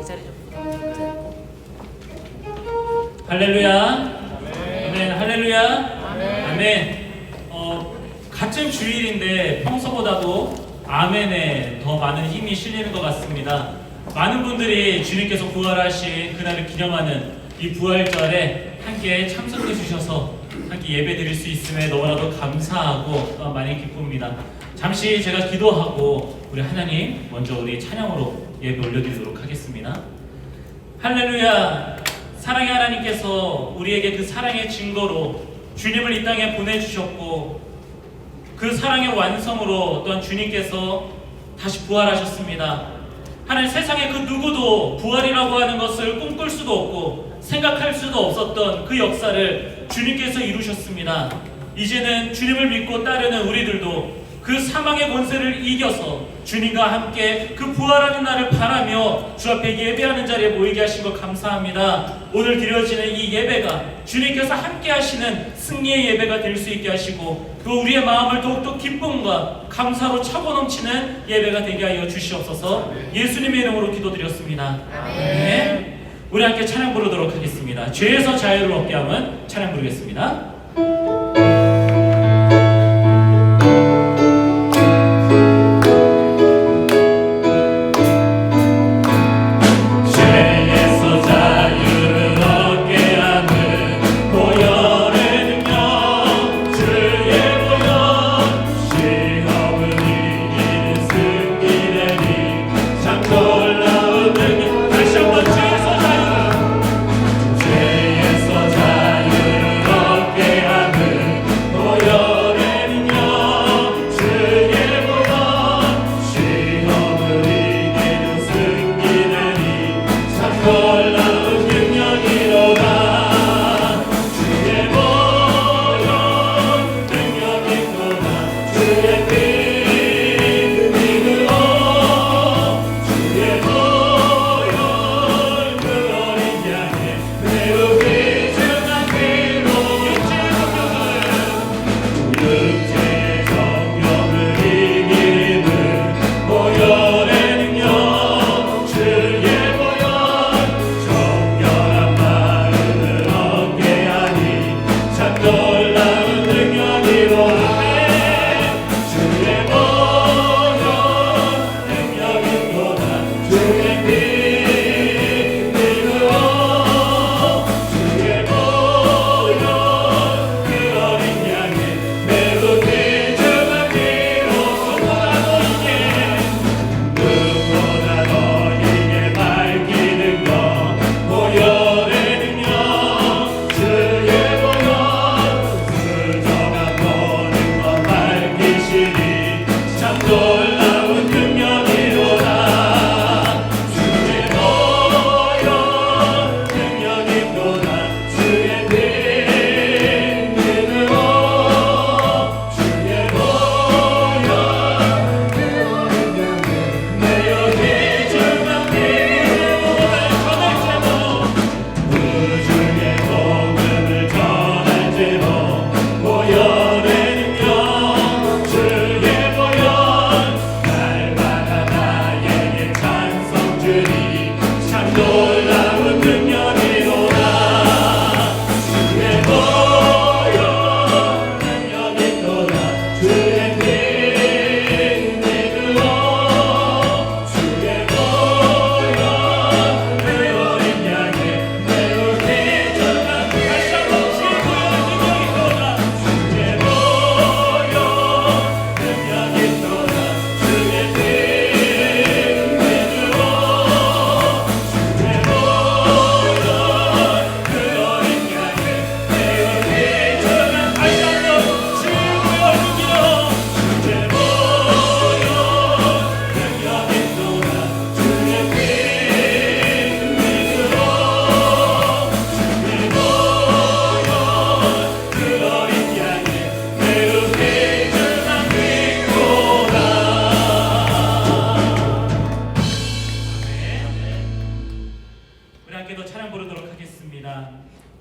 이 자리 좀 부탁드릴까요? 할렐루야. 아멘. 할렐루야. 아멘. 같은 주일인데 평소보다도 아멘에 더 많은 힘이 실리는 것 같습니다. 많은 분들이 주님께서 부활하신 그날을 기념하는 이 부활절에 함께 참석해 주셔서 함께 예배 드릴 수 있음에 너무나도 감사하고 많이 기쁩니다. 잠시 제가 기도하고 우리 하나님 먼저 우리 찬양으로 예배 올려드리도록 하겠습니다. 할렐루야. 사랑의 하나님께서 우리에게 그 사랑의 증거로 주님을 이 땅에 보내주셨고 그 사랑의 완성으로 또한 주님께서 다시 부활하셨습니다. 하나님, 세상에 그 누구도 부활이라고 하는 것을 꿈꿀 수도 없고 생각할 수도 없었던 그 역사를 주님께서 이루셨습니다. 이제는 주님을 믿고 따르는 우리들도 그 사망의 권세를 이겨서 주님과 함께 그 부활하는 날을 바라며 주 앞에 예배하는 자리에 모이게 하신 것 감사합니다. 오늘 드려지는 이 예배가 주님께서 함께 하시는 승리의 예배가 될 수 있게 하시고 또 우리의 마음을 더욱더 기쁨과 감사로 차고 넘치는 예배가 되게 하여 주시옵소서. 예수님의 이름으로 기도드렸습니다. 아멘. 우리 함께 찬양 부르도록 하겠습니다. 죄에서 자유를 얻게 하면 찬양 부르겠습니다.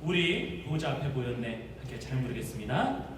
우리 보좌 앞에 모였네. 함께 찬양 부르겠습니다.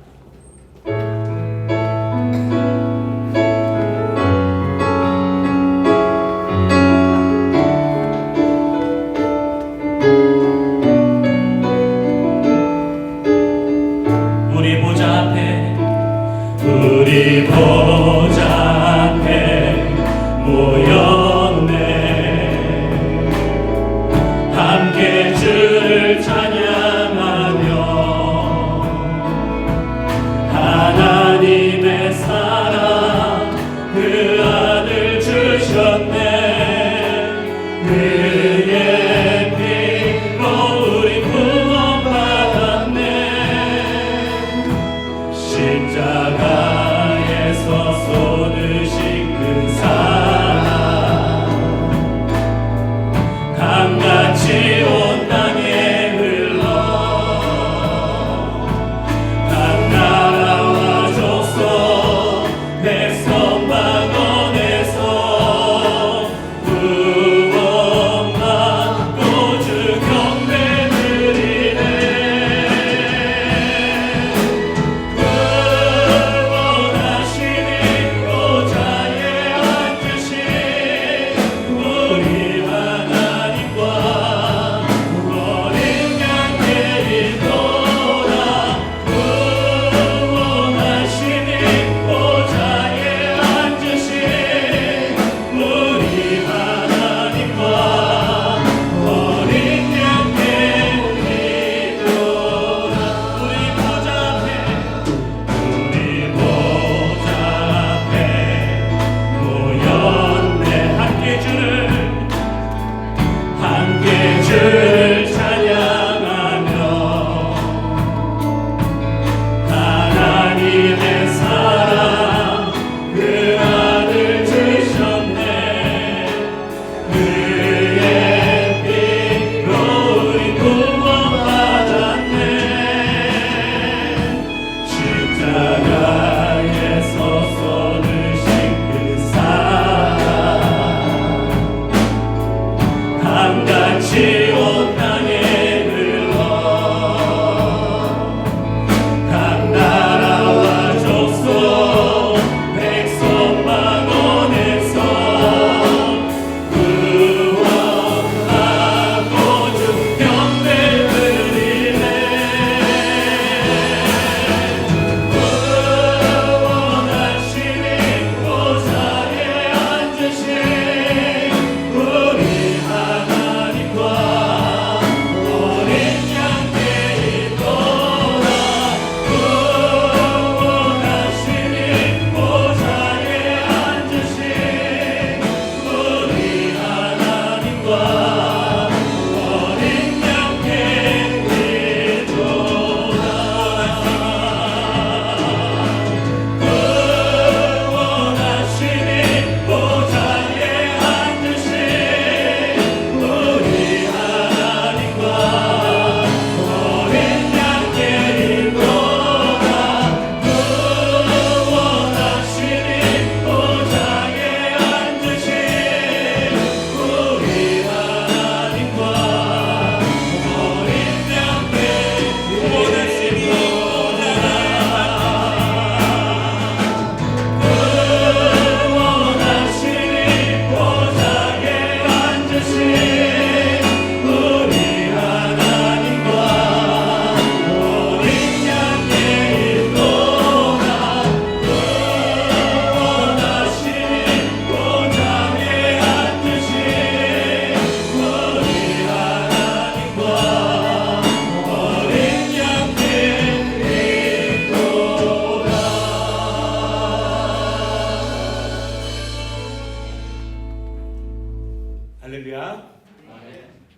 같이 온 땅에 흘러 각 나라와 족속 백성 만원에서 구원하고 주 경배 드리네. 구원하시니 보좌에 앉으신 우리 하나님과 어린 양께 있도다. 구원하시니 보좌에 앉으신 우리 하나님과 어린 양께 있도다. 구원하시니 보좌에 앉으신 우리 하나님과 어린 양께 있도다. 구원하시니 보좌에 앉으신 우리 하나님과 어린 양께 구원하시니 구원하시니 보좌에 앉으신 우리 하나님과 어린 양께 있도다. 구원하시니 보좌에 앉으신 우리 하나님과 어린 양께 있도다. 할렐루야.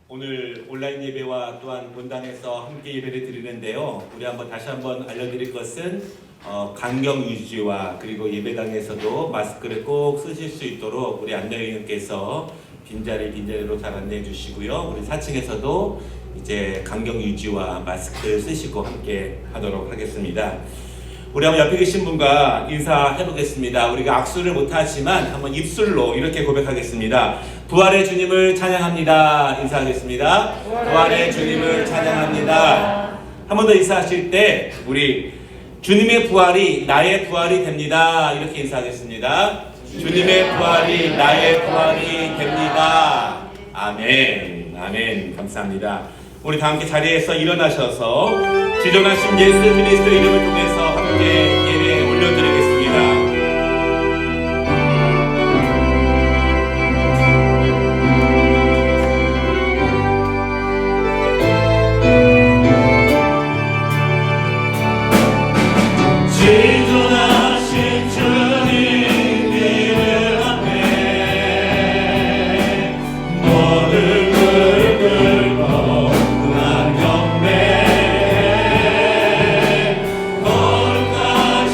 오늘 온라인 예배와 또한 본당에서 함께 예배를 드리는데요. 우리 다시 한번 알려드릴 것은 간격 유지와 그리고 예배당에서도 마스크를 꼭 쓰실 수 있도록 우리 안내위원께서 빈자리로 잘 안내해 주시고요. 우리 4층에서도 이제 간격 유지와 마스크를 쓰시고 함께 하도록 하겠습니다. 우리 한번 옆에 계신 분과 인사해 보겠습니다. 우리가 악수를 못하지만 한번 입술로 이렇게 고백하겠습니다. 부활의 주님을 찬양합니다. 인사하겠습니다. 부활의 주님을 찬양합니다. 한 번 더 인사하실 때 우리 주님의 부활이 나의 부활이 됩니다. 이렇게 인사하겠습니다. 주님의 부활이 나의 부활이 됩니다. 아멘. 아멘. 감사합니다. 우리 다 함께 자리에서 일어나셔서 지존하신 예수 그리스도 이름을 통해서 함께 예배 올려드리겠습니다. 지존하신 주님 이름 앞에 모든 무릎 꿇고 난 경배해. 거룩한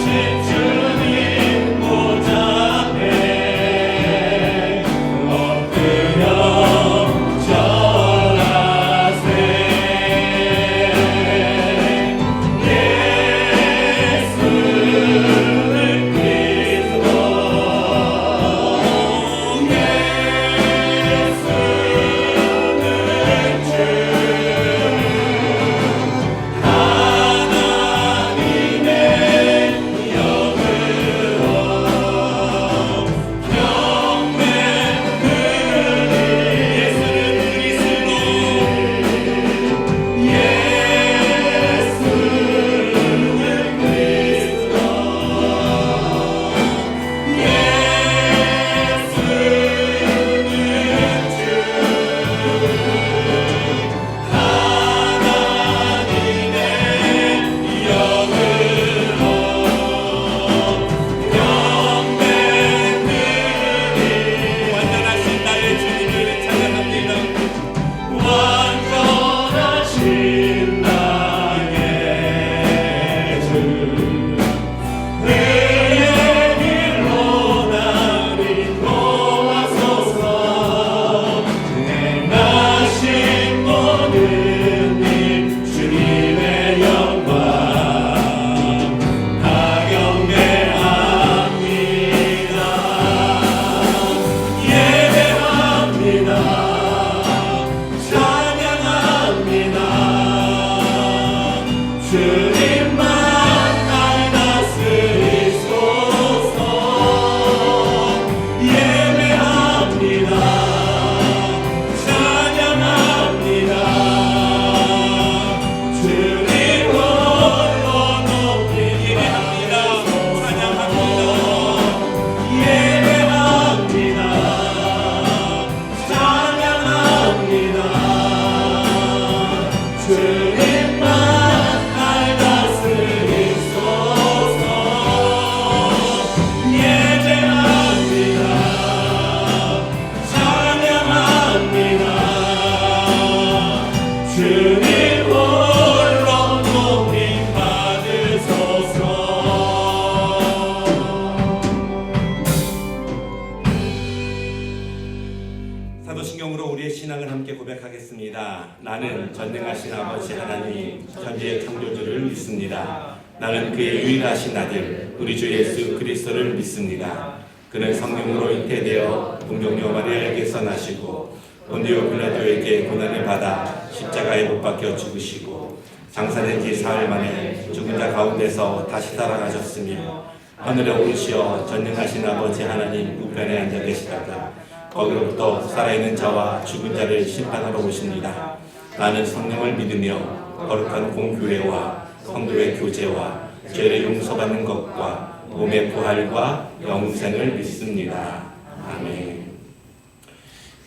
성령으로 우리의 신앙을 함께 고백하겠습니다. 나는 전능하신 아버지 하나님 천지의 창조주를 믿습니다. 나는 그의 유일하신 아들 우리 주 예수 그리스도를 믿습니다. 그는 성령으로 잉태되어 동정녀 마리아에게서 나시고 본디오 빌라도에게 고난을 받아 십자가에 못 박혀 죽으시고 장사된 지 사흘 만에 죽은 자 가운데서 다시 살아나셨으며 하늘에 오르시어 전능하신 아버지 하나님 우편에 앉아 계시다가 거기로부터 살아있는 자와 죽은 자를 심판하러 오십니다. 나는 성령을 믿으며 거룩한 공교회와 성도의 교제와 죄를 용서받는 것과 몸의 부활과 영생을 믿습니다. 아멘.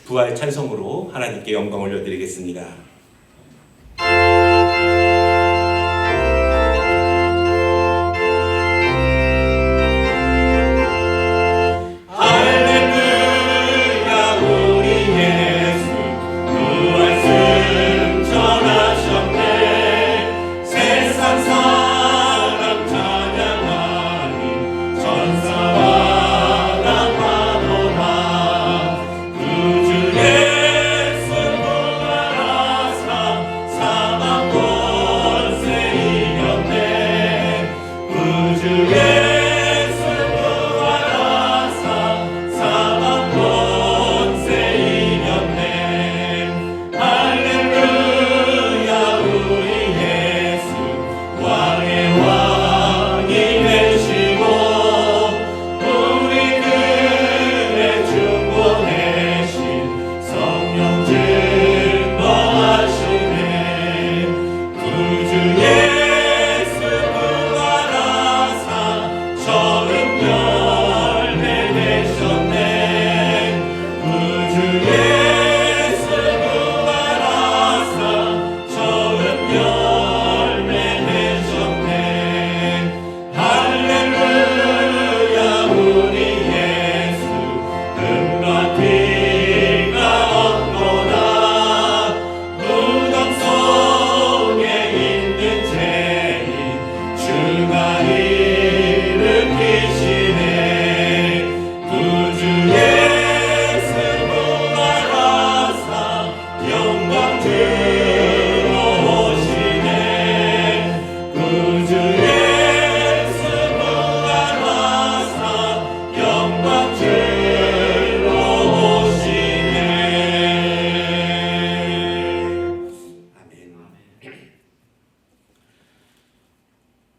부활 찬송으로 하나님께 영광 올려드리겠습니다.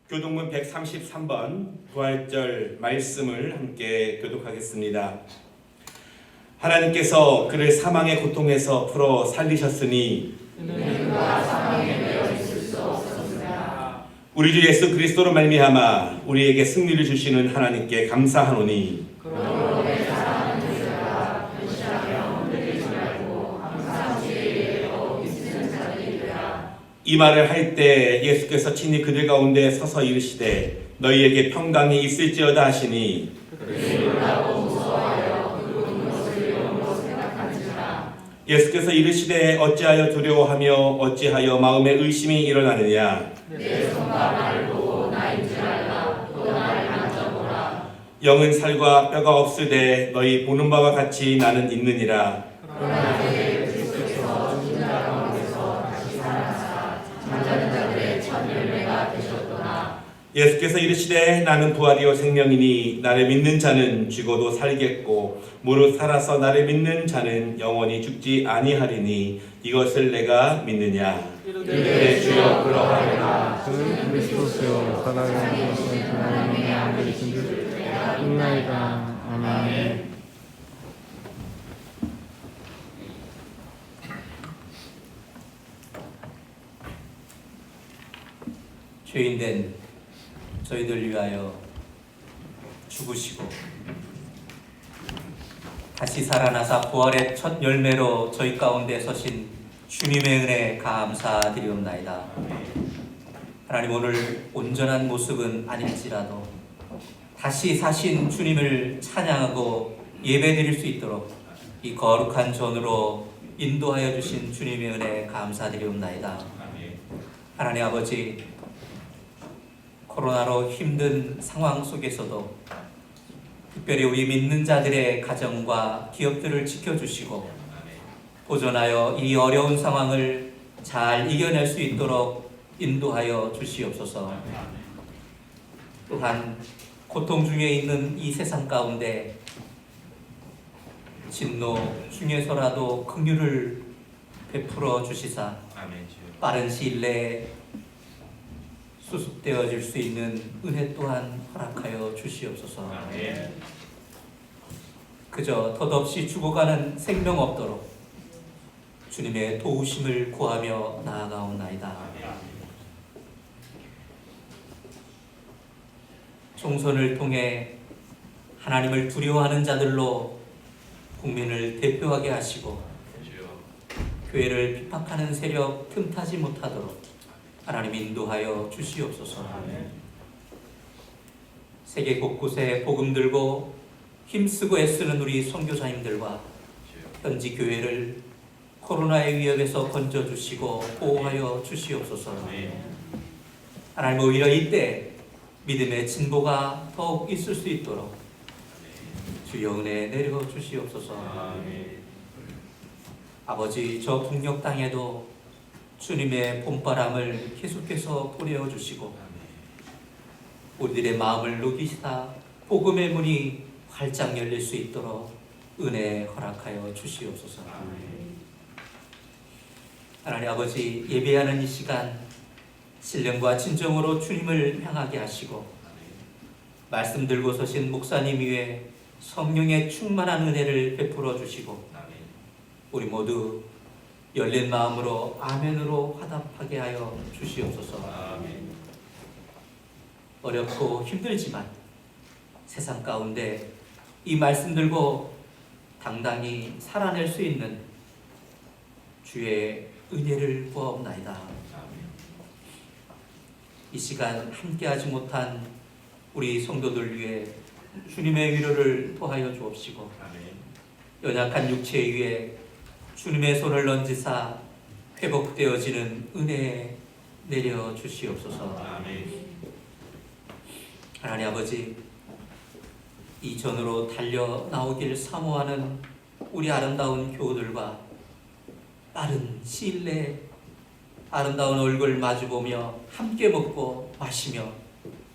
교동문 133번 부활절 말씀을 함께 교독하겠습니다. 하나님께서 그를 사망의 고통에서 풀어 살리셨으니 우리 주 예수 그리스도로 말미암아 우리에게 승리를 주시는 하나님께 감사하노니 이 말을 할 때 예수께서 친히 그들 가운데 서서 이르시되 너희에게 평강이 있을지어다 하시니 예수께서 이르시되 어찌하여 두려워하며 어찌하여 마음에 의심이 일어나느냐 내 손과 발을 보고 나인 줄 알라. 또 나를 만져보라. 영은 살과 뼈가 없으되 너희 보는 바와 같이 나는 있느니라. 그러나 내 그리스도께서 죽은 자 가운데서 다시 살아나사 잠자는 자들의 첫 열매가 되셨도다. 예수께서 이르시되 나는 부활이요 생명이니 나를 믿는 자는 죽어도 살겠고 무릇 살아서 나를 믿는 자는 영원히 죽지 아니하리니 이것을 내가 믿느냐. 이르되 주여 그러하리라. 그는 그리스도시요 살아계신 것은 하나님의 아들이신 줄 내가 믿나이다. 아멘. 죄인된 저희들 위하여 죽으시고 다시 살아나사 부활의 첫 열매로 저희 가운데 서신 주님의 은혜 감사드리옵나이다. 하나님, 오늘 온전한 모습은 아닐지라도 다시 사신 주님을 찬양하고 예배드릴 수 있도록 이 거룩한 전으로 인도하여 주신 주님의 은혜 감사드리옵나이다. 하나님 아버지, 코로나로 힘든 상황 속에서도 특별히 우리 믿는 자들의 가정과 기업들을 지켜주시고 보존하여 이 어려운 상황을 잘 이겨낼 수 있도록 인도하여 주시옵소서. 또한 고통 중에 있는 이 세상 가운데 진노 중에서라도 긍휼을 베풀어 주시사 빠른 시일 내에 수습되어질 수 있는 은혜 또한 허락하여 주시옵소서. 그저 덧없이 죽어가는 생명 없도록 주님의 도우심을 구하며 나아가옵나이다. 총선을 통해 하나님을 두려워하는 자들로 국민을 대표하게 하시고 교회를 핍박하는 세력 틈타지 못하도록 하나님 인도하여 주시옵소서. 세계 곳곳에 복음 들고 힘쓰고 애쓰는 우리 선교사님들과 현지 교회를 코로나의 위협에서 건져주시고 보호하여 주시옵소서. 하나님 오히려 이때 믿음의 진보가 더욱 있을 수 있도록 주여 은혜 내려 주시옵소서. 아버지 저 북녘 땅에도 주님의 봄바람을 계속해서 보내어 주시고 우리들의 마음을 녹이시다 복음의 문이 활짝 열릴 수 있도록 은혜 허락하여 주시옵소서. 하나님 아버지 예배하는 이 시간 신령과 진정으로 주님을 향하게 하시고 말씀 들고 서신 목사님 위에 성령의 충만한 은혜를 베풀어 주시고 우리 모두 열린 마음으로 아멘으로 화답하게 하여 주시옵소서. 어렵고 힘들지만 세상 가운데 이 말씀 들고 당당히 살아낼 수 있는 주의 은혜를 구하옵나이다. 이 시간 함께하지 못한 우리 성도들 위해 주님의 위로를 토하여 주옵시고 연약한 육체 위에 주님의 손을 얹으사 회복되어지는 은혜 내려 주시옵소서. 하나님 아버지 이전으로 달려 나오길 사모하는 우리 아름다운 교우들과 빠른 시일 내에 아름다운 얼굴 마주보며 함께 먹고 마시며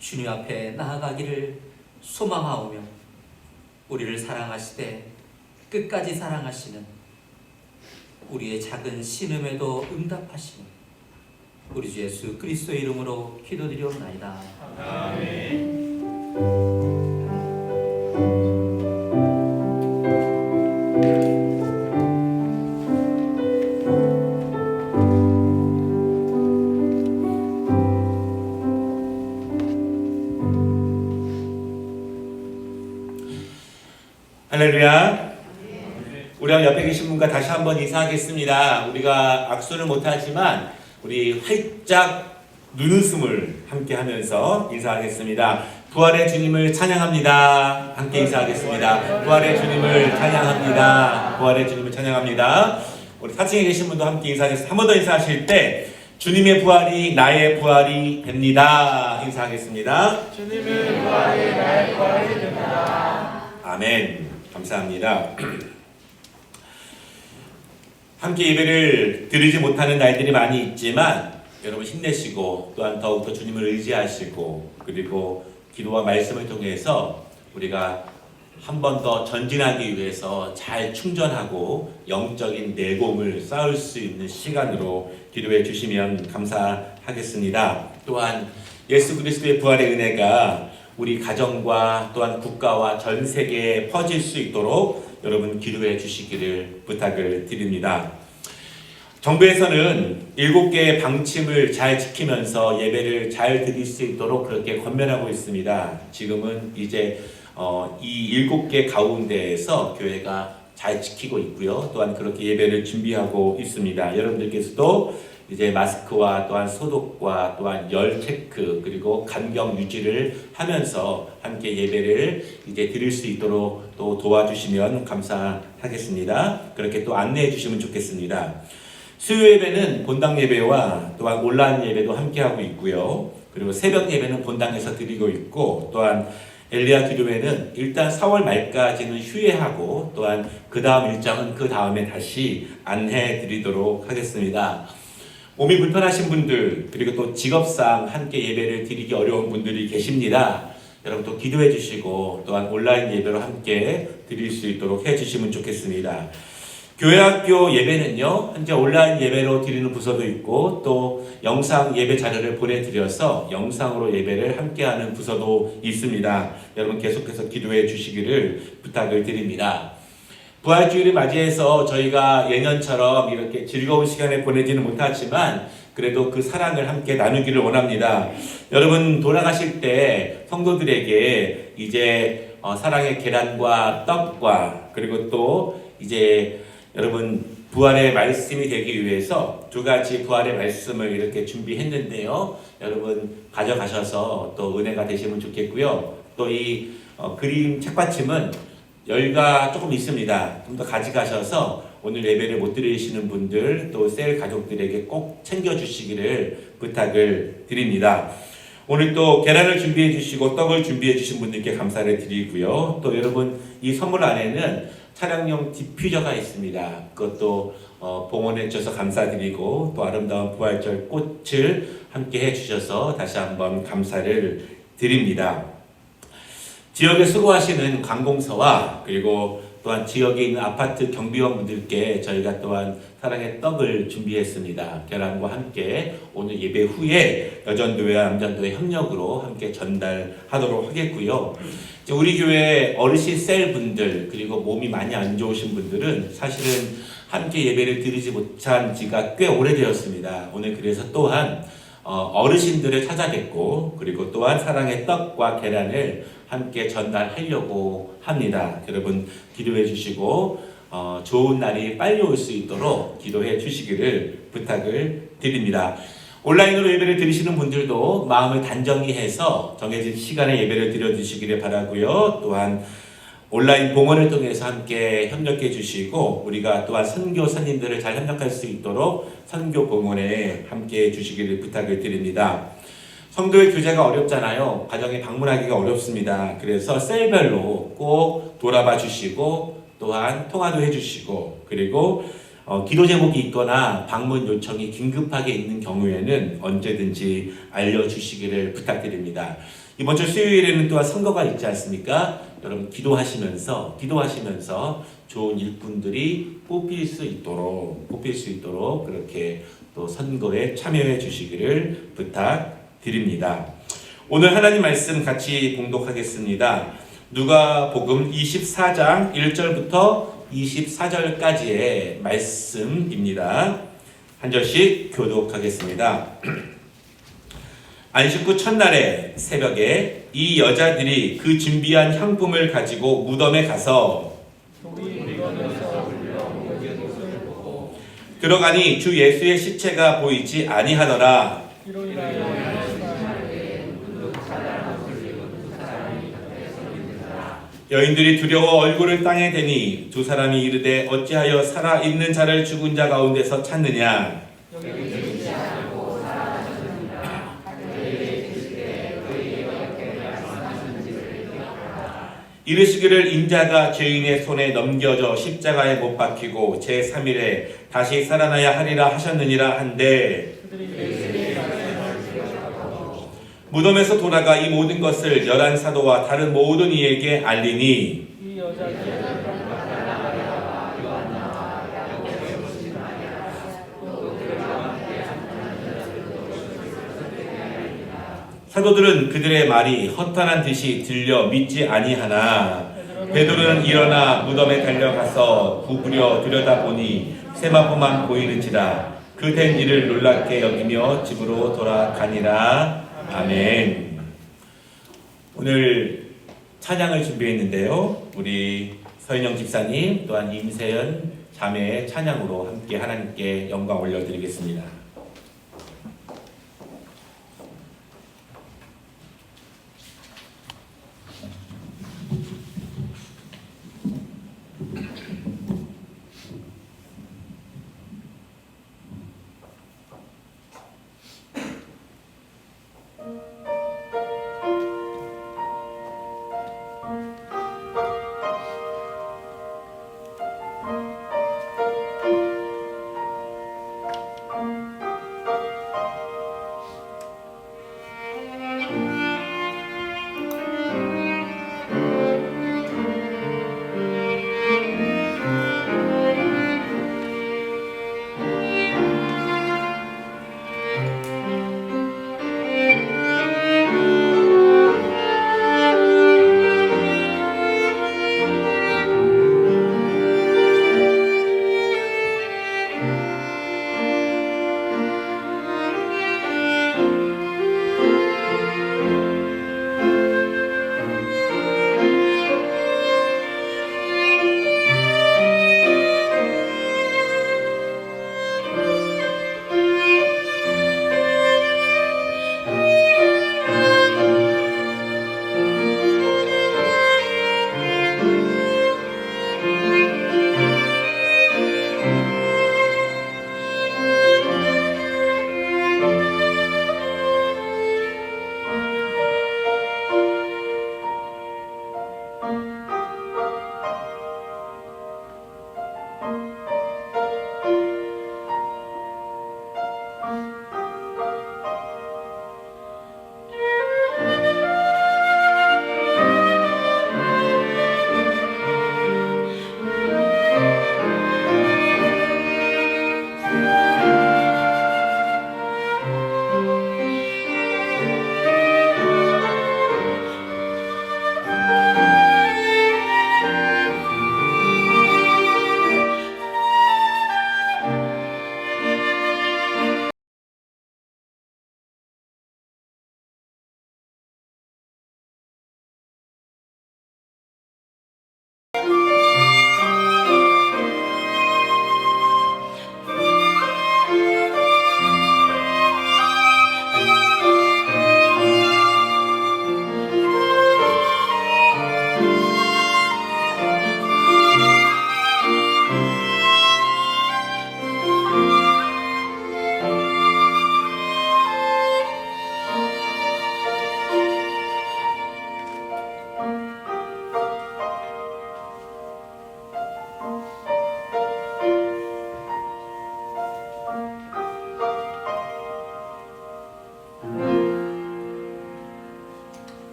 주님 앞에 나아가기를 소망하오며 우리를 사랑하시되 끝까지 사랑하시는 우리의 작은 신음에도 응답하시는 우리 주 예수 그리스도의 이름으로 기도드리옵나이다. 아멘. 할렐루야. 우리가 옆에 계신 분과 다시 한번 인사하겠습니다. 우리가 악수를 못하지만 우리 활짝 눈웃음을 함께 하면서 인사하겠습니다. 부활의 주님을 찬양합니다. 함께 인사하겠습니다. 부활의 주님을 찬양합니다. 부활의 주님을 찬양합니다. 우리 4층에 계신 분도 함께 인사하겠습니다. 한 번 더 인사하실 때 주님의 부활이 나의 부활이 됩니다. 인사하겠습니다. 주님의 부활이 나의 부활이 됩니다. 아멘. 감사합니다. 함께 예배를 드리지 못하는 날들이 많이 있지만 여러분 힘내시고 또한 더욱더 주님을 의지하시고 그리고 기도와 말씀을 통해서 우리가 한 번 더 전진하기 위해서 잘 충전하고 영적인 내공을 쌓을 수 있는 시간으로 기도해 주시면 감사하겠습니다. 또한 예수 그리스도의 부활의 은혜가 우리 가정과 또한 국가와 전 세계에 퍼질 수 있도록 여러분 기도해 주시기를 부탁을 드립니다. 정부에서는 7개의 방침을 잘 지키면서 예배를 잘 드릴 수 있도록 그렇게 권면하고 있습니다. 지금은 이제 이 7개 가운데에서 교회가 잘 지키고 있고요. 또한 그렇게 예배를 준비하고 있습니다. 여러분들께서도 이제 마스크와 또한 소독과 또한 열 체크 그리고 간격 유지를 하면서 함께 예배를 이제 드릴 수 있도록 또 도와주시면 감사하겠습니다. 그렇게 또 안내해 주시면 좋겠습니다. 수요 예배는 본당 예배와 또한 온라인 예배도 함께 하고 있고요. 그리고 새벽 예배는 본당에서 드리고 있고 또한 엘리야 기도회는 일단 4월 말까지는 휴회하고 또한 그 다음 일정은 그 다음에 다시 안내해 드리도록 하겠습니다. 몸이 불편하신 분들 그리고 또 직업상 함께 예배를 드리기 어려운 분들이 계십니다. 여러분 또 기도해 주시고 또한 온라인 예배로 함께 드릴 수 있도록 해 주시면 좋겠습니다. 교회학교 예배는요, 현재 온라인 예배로 드리는 부서도 있고 또 영상 예배 자료를 보내드려서 영상으로 예배를 함께하는 부서도 있습니다. 여러분 계속해서 기도해 주시기를 부탁을 드립니다. 부활주일을 맞이해서 저희가 예년처럼 이렇게 즐거운 시간을 보내지는 못하지만 그래도 그 사랑을 함께 나누기를 원합니다. 여러분 돌아가실 때 성도들에게 이제 사랑의 계란과 떡과 그리고 또 이제 여러분 부활의 말씀이 되기 위해서 두 가지 부활의 말씀을 이렇게 준비했는데요. 여러분 가져가셔서 또 은혜가 되시면 좋겠고요. 또 이 그림 책받침은 여유가 조금 있습니다. 좀 더 가져가셔서 오늘 예배를 못 드리시는 분들 또 셀 가족들에게 꼭 챙겨주시기를 부탁을 드립니다. 오늘 또 계란을 준비해 주시고 떡을 준비해 주신 분들께 감사를 드리고요. 또 여러분 이 선물 안에는 차량용 디퓨저가 있습니다. 그것도 봉헌해 주셔서 감사드리고 또 아름다운 부활절 꽃을 함께 해주셔서 다시 한번 감사를 드립니다. 지역에 수고하시는 관공서와 그리고 또한 지역에 있는 아파트 경비원분들께 저희가 또한 사랑의 떡을 준비했습니다. 계란과 함께 오늘 예배 후에 여전도회와 남전도회 협력으로 함께 전달하도록 하겠고요. 우리 교회 어르신 셀 분들 그리고 몸이 많이 안 좋으신 분들은 사실은 함께 예배를 드리지 못한 지가 꽤 오래되었습니다. 오늘 그래서 또한 어르신들을 찾아뵙고 그리고 또한 사랑의 떡과 계란을 함께 전달하려고 합니다. 여러분 기도해 주시고 좋은 날이 빨리 올 수 있도록 기도해 주시기를 부탁을 드립니다. 온라인으로 예배를 드리시는 분들도 마음을 단정히 해서 정해진 시간에 예배를 드려주시기를 바라고요. 또한 온라인 봉헌을 통해서 함께 협력해 주시고 우리가 또한 선교사님들을 잘 협력할 수 있도록 선교 봉헌에 함께 해 주시기를 부탁을 드립니다. 성도의 교제가 어렵잖아요. 가정에 방문하기가 어렵습니다. 그래서 셀별로 꼭 돌아봐 주시고 또한 통화도 해주시고 그리고 기도 제목이 있거나 방문 요청이 긴급하게 있는 경우에는 언제든지 알려주시기를 부탁드립니다. 이번 주 수요일에는 또한 선거가 있지 않습니까? 여러분 기도하시면서 좋은 일꾼들이 뽑힐 수 있도록 그렇게 또 선거에 참여해 주시기를 부탁드립니다. 오늘 하나님 말씀 같이 봉독하겠습니다. 누가복음 24장 1절부터 24절까지의 말씀입니다. 한 절씩 교독하겠습니다. 안식 후 첫날에 새벽에 이 여자들이 그 준비한 향품을 가지고 무덤에 가서 들어가니 주 예수의 시체가 보이지 아니하더라. 여인들이 두려워 얼굴을 땅에 대니 두 사람이 이르되 어찌하여 살아있는 자를 죽은 자 가운데서 찾느냐. 이르시기를 인자가 죄인의 손에 넘겨져 십자가에 못 박히고 제3일에 다시 살아나야 하리라 하셨느니라 한데 무덤에서 돌아가 이 모든 것을 11사도와 다른 모든 이에게 알리니 사도들은 그들의 말이 허탄한 듯이 들려 믿지 아니하나 베드로는 일어나 무덤에 달려가서 구부려 들여다보니 세마포만 보이는지라 그 된 일을 놀랍게 여기며 집으로 돌아가니라. 아멘. 오늘 찬양을 준비했는데요. 우리 서인영 집사님 또한 임세연 자매의 찬양으로 함께 하나님께 영광 올려드리겠습니다.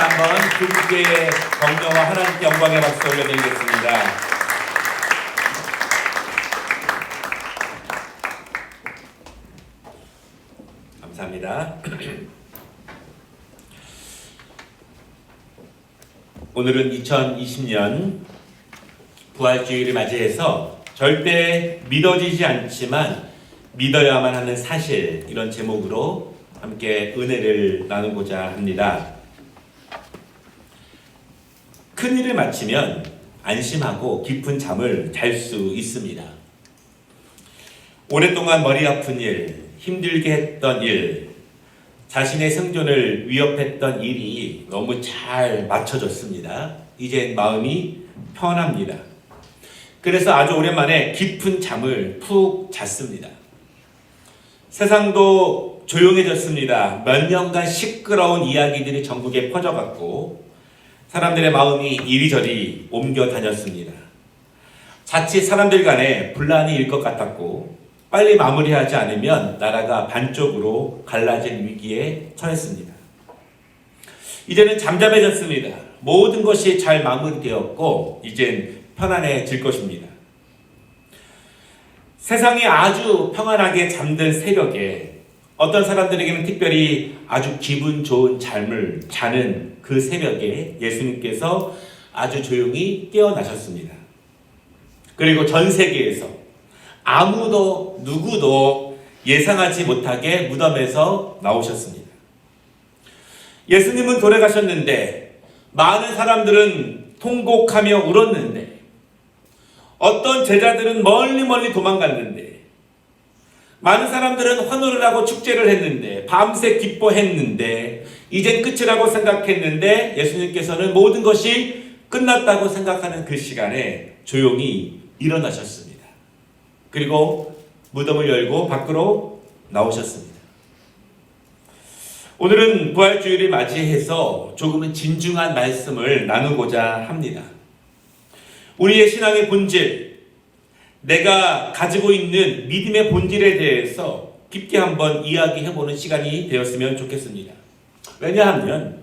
한번 두 분께 격려와 하나님께 영광의 박수 올려드리겠습니다. 감사합니다. 오늘은 2020년 부활주의를 맞이해서 절대 믿어지지 않지만 믿어야만 하는 사실, 이런 제목으로 함께 은혜를 나누고자 합니다. 큰일을 마치면 안심하고 깊은 잠을 잘 수 있습니다. 오랫동안 머리 아픈 일, 힘들게 했던 일, 자신의 생존을 위협했던 일이 너무 잘 맞춰졌습니다. 이젠 마음이 편합니다. 그래서 아주 오랜만에 깊은 잠을 푹 잤습니다. 세상도 조용해졌습니다. 몇 년간 시끄러운 이야기들이 전국에 퍼져갔고 사람들의 마음이 이리저리 옮겨 다녔습니다. 자칫 사람들 간에 분란이 일 것 같았고 빨리 마무리하지 않으면 나라가 반쪽으로 갈라질 위기에 처했습니다. 이제는 잠잠해졌습니다. 모든 것이 잘 마무리되었고 이젠 편안해질 것입니다. 세상이 아주 평안하게 잠든 새벽에 어떤 사람들에게는 특별히 아주 기분 좋은 잠을 자는 그 새벽에 예수님께서 아주 조용히 깨어나셨습니다. 그리고 전 세계에서 아무도 누구도 예상하지 못하게 무덤에서 나오셨습니다. 예수님은 돌아가셨는데 많은 사람들은 통곡하며 울었는데 어떤 제자들은 멀리 도망갔는데 많은 사람들은 환호를 하고 축제를 했는데 밤새 기뻐했는데 이젠 끝이라고 생각했는데 예수님께서는 모든 것이 끝났다고 생각하는 그 시간에 조용히 일어나셨습니다. 그리고 무덤을 열고 밖으로 나오셨습니다. 오늘은 부활주의를 맞이해서 조금은 진중한 말씀을 나누고자 합니다. 우리의 신앙의 본질, 내가 가지고 있는 믿음의 본질에 대해서 깊게 한번 이야기해보는 시간이 되었으면 좋겠습니다. 왜냐하면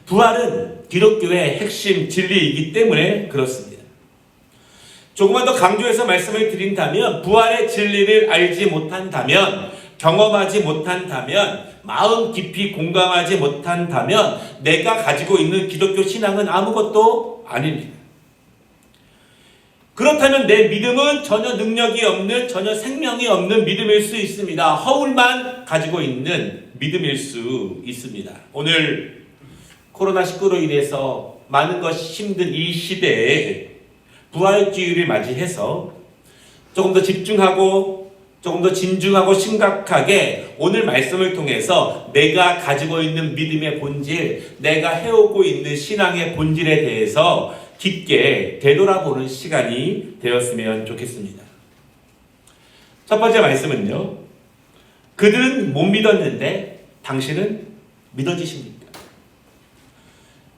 부활은 기독교의 핵심 진리이기 때문에 그렇습니다. 조금만 더 강조해서 말씀을 드린다면 부활의 진리를 알지 못한다면, 경험하지 못한다면, 마음 깊이 공감하지 못한다면 내가 가지고 있는 기독교 신앙은 아무것도 아닙니다. 그렇다면 내 믿음은 전혀 능력이 없는, 전혀 생명이 없는 믿음일 수 있습니다. 허울만 가지고 있는 믿음일 수 있습니다. 오늘 코로나19로 인해서 많은 것이 힘든 이 시대에 부활주의를 맞이해서 조금 더 집중하고 조금 더 진중하고 심각하게 오늘 말씀을 통해서 내가 가지고 있는 믿음의 본질, 내가 해오고 있는 신앙의 본질에 대해서 깊게 되돌아보는 시간이 되었으면 좋겠습니다. 첫 번째 말씀은요, 그들은 못 믿었는데 당신은 믿어지십니까?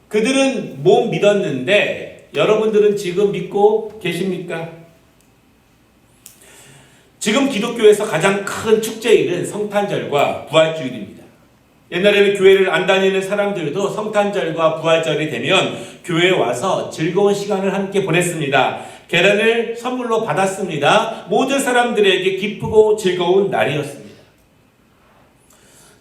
그들은 못 믿었는데 여러분들은 지금 믿고 계십니까? 지금 기독교에서 가장 큰 축제일은 성탄절과 부활주일입니다. 옛날에는 교회를 안 다니는 사람들도 성탄절과 부활절이 되면 교회에 와서 즐거운 시간을 함께 보냈습니다. 계란을 선물로 받았습니다. 모든 사람들에게 기쁘고 즐거운 날이었습니다.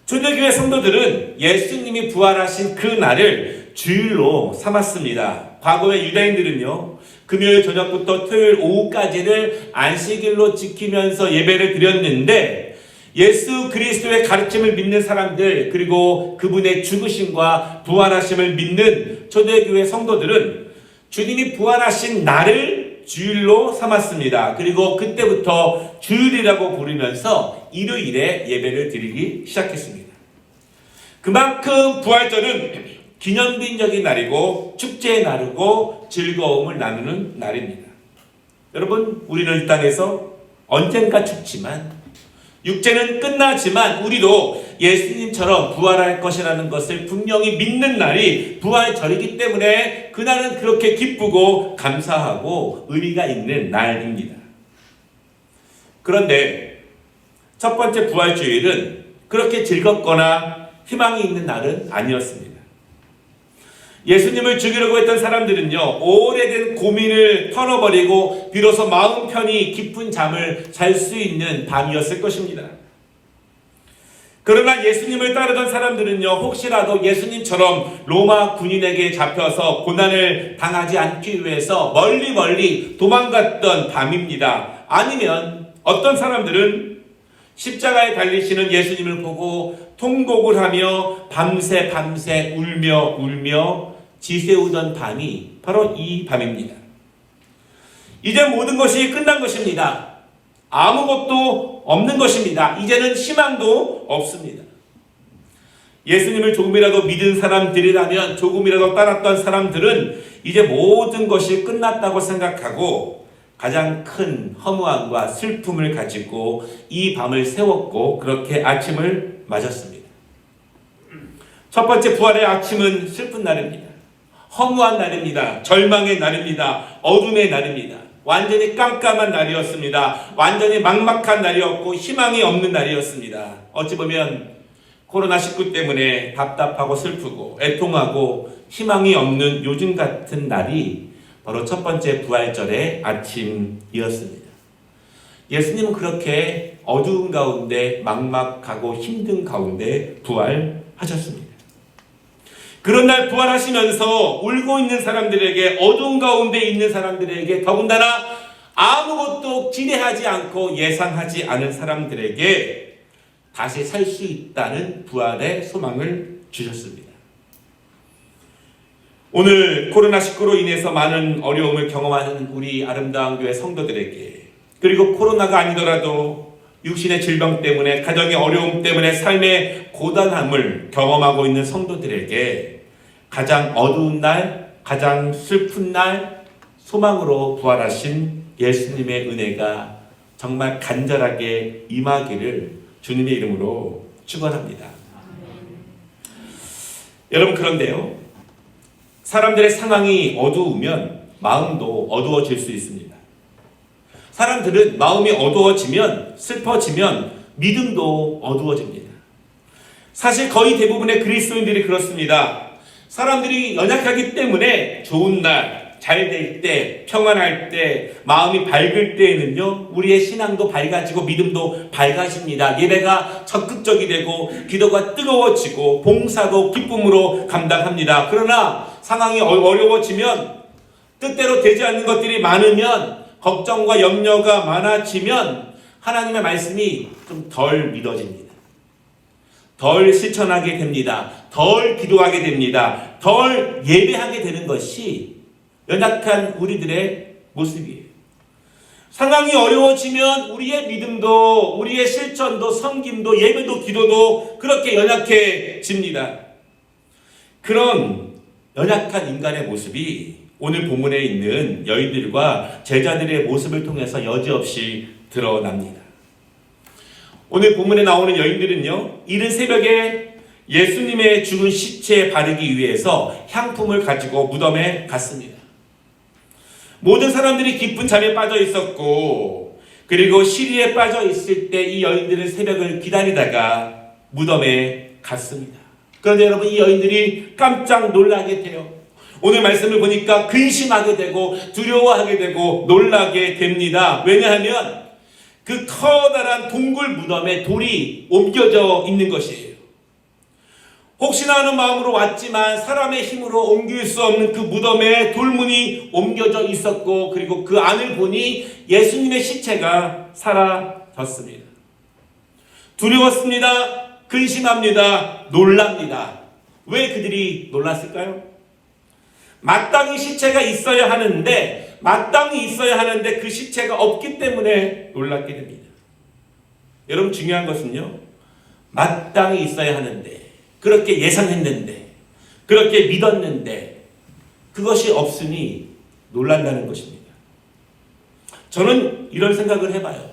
초대교회 성도들은 예수님이 부활하신 그 날을 주일로 삼았습니다. 과거의 유대인들은요, 금요일 저녁부터 토요일 오후까지를 안식일로 지키면서 예배를 드렸는데 예수 그리스도의 가르침을 믿는 사람들, 그리고 그분의 죽으심과 부활하심을 믿는 초대교회 성도들은 주님이 부활하신 날을 주일로 삼았습니다. 그리고 그때부터 주일이라고 부르면서 일요일에 예배를 드리기 시작했습니다. 그만큼 부활절은 기념비적인 날이고 축제의 날이고 즐거움을 나누는 날입니다. 여러분, 우리는 이 땅에서 언젠가 죽지만, 육체는 끝나지만 우리도 예수님처럼 부활할 것이라는 것을 분명히 믿는 날이 부활절이기 때문에 그날은 그렇게 기쁘고 감사하고 의미가 있는 날입니다. 그런데 첫 번째 부활주일은 그렇게 즐겁거나 희망이 있는 날은 아니었습니다. 예수님을 죽이려고 했던 사람들은요, 오래된 고민을 털어버리고 비로소 마음 편히 깊은 잠을 잘 수 있는 밤이었을 것입니다. 그러나 예수님을 따르던 사람들은요, 혹시라도 예수님처럼 로마 군인에게 잡혀서 고난을 당하지 않기 위해서 멀리 도망갔던 밤입니다. 아니면 어떤 사람들은 십자가에 달리시는 예수님을 보고 통곡을 하며 밤새 울며 지새우던 밤이 바로 이 밤입니다. 이제 모든 것이 끝난 것입니다. 아무것도 없는 것입니다. 이제는 희망도 없습니다. 예수님을 조금이라도 믿은 사람들이라면, 조금이라도 따랐던 사람들은 이제 모든 것이 끝났다고 생각하고 가장 큰 허무함과 슬픔을 가지고 이 밤을 세웠고 그렇게 아침을 맞았습니다. 첫 번째 부활의 아침은 슬픈 날입니다. 허무한 날입니다. 절망의 날입니다. 어둠의 날입니다. 완전히 깜깜한 날이었습니다. 완전히 막막한 날이었고 희망이 없는 날이었습니다. 어찌 보면 코로나19 때문에 답답하고 슬프고 애통하고 희망이 없는 요즘 같은 날이 바로 첫 번째 부활절의 아침이었습니다. 예수님은 그렇게 어두운 가운데 막막하고 힘든 가운데 부활하셨습니다. 그런 날 부활하시면서 울고 있는 사람들에게, 어두운 가운데 있는 사람들에게, 더군다나 아무것도 기대하지 않고 예상하지 않은 사람들에게 다시 살 수 있다는 부활의 소망을 주셨습니다. 오늘 코로나19로 인해서 많은 어려움을 경험하는 우리 아름다운 교회 성도들에게, 그리고 코로나가 아니더라도 육신의 질병 때문에, 가정의 어려움 때문에 삶의 고단함을 경험하고 있는 성도들에게 가장 어두운 날, 가장 슬픈 날 소망으로 부활하신 예수님의 은혜가 정말 간절하게 임하기를 주님의 이름으로 축원합니다. 여러분, 그런데요, 사람들의 상황이 어두우면 마음도 어두워질 수 있습니다. 사람들은 마음이 어두워지면, 슬퍼지면 믿음도 어두워집니다. 사실 거의 대부분의 그리스도인들이 그렇습니다. 사람들이 연약하기 때문에 좋은 날, 잘 될 때, 평안할 때, 마음이 밝을 때에는요, 우리의 신앙도 밝아지고 믿음도 밝아집니다. 예배가 적극적이 되고 기도가 뜨거워지고 봉사도 기쁨으로 감당합니다. 그러나 상황이 어려워지면, 뜻대로 되지 않는 것들이 많으면, 걱정과 염려가 많아지면 하나님의 말씀이 좀 덜 믿어집니다. 덜 실천하게 됩니다. 덜 기도하게 됩니다. 덜 예배하게 되는 것이 연약한 우리들의 모습이에요. 상황이 어려워지면 우리의 믿음도, 우리의 실천도, 섬김도, 예배도, 기도도 그렇게 연약해집니다. 그런 연약한 인간의 모습이 오늘 본문에 있는 여인들과 제자들의 모습을 통해서 여지없이 드러납니다. 오늘 본문에 나오는 여인들은요, 이른 새벽에 예수님의 죽은 시체에 바르기 위해서 향품을 가지고 무덤에 갔습니다. 모든 사람들이 깊은 잠에 빠져 있었고, 그리고 시리에 빠져 있을 때 이 여인들은 새벽을 기다리다가 무덤에 갔습니다. 그런데 여러분, 이 여인들이 깜짝 놀라게 돼요. 오늘 말씀을 보니까 근심하게 되고 두려워하게 되고 놀라게 됩니다. 왜냐하면 그 커다란 동굴 무덤에 돌이 옮겨져 있는 것이에요. 혹시나 하는 마음으로 왔지만 사람의 힘으로 옮길 수 없는 그 무덤에 돌문이 옮겨져 있었고, 그리고 그 안을 보니 예수님의 시체가 사라졌습니다. 두려웠습니다. 근심합니다. 놀랍니다. 왜 그들이 놀랐을까요? 마땅히 시체가 있어야 하는데, 그 시체가 없기 때문에 놀랍게 됩니다. 여러분, 중요한 것은요, 마땅히 있어야 하는데, 그렇게 예상했는데, 그렇게 믿었는데 그것이 없으니 놀란다는 것입니다. 저는 이런 생각을 해봐요.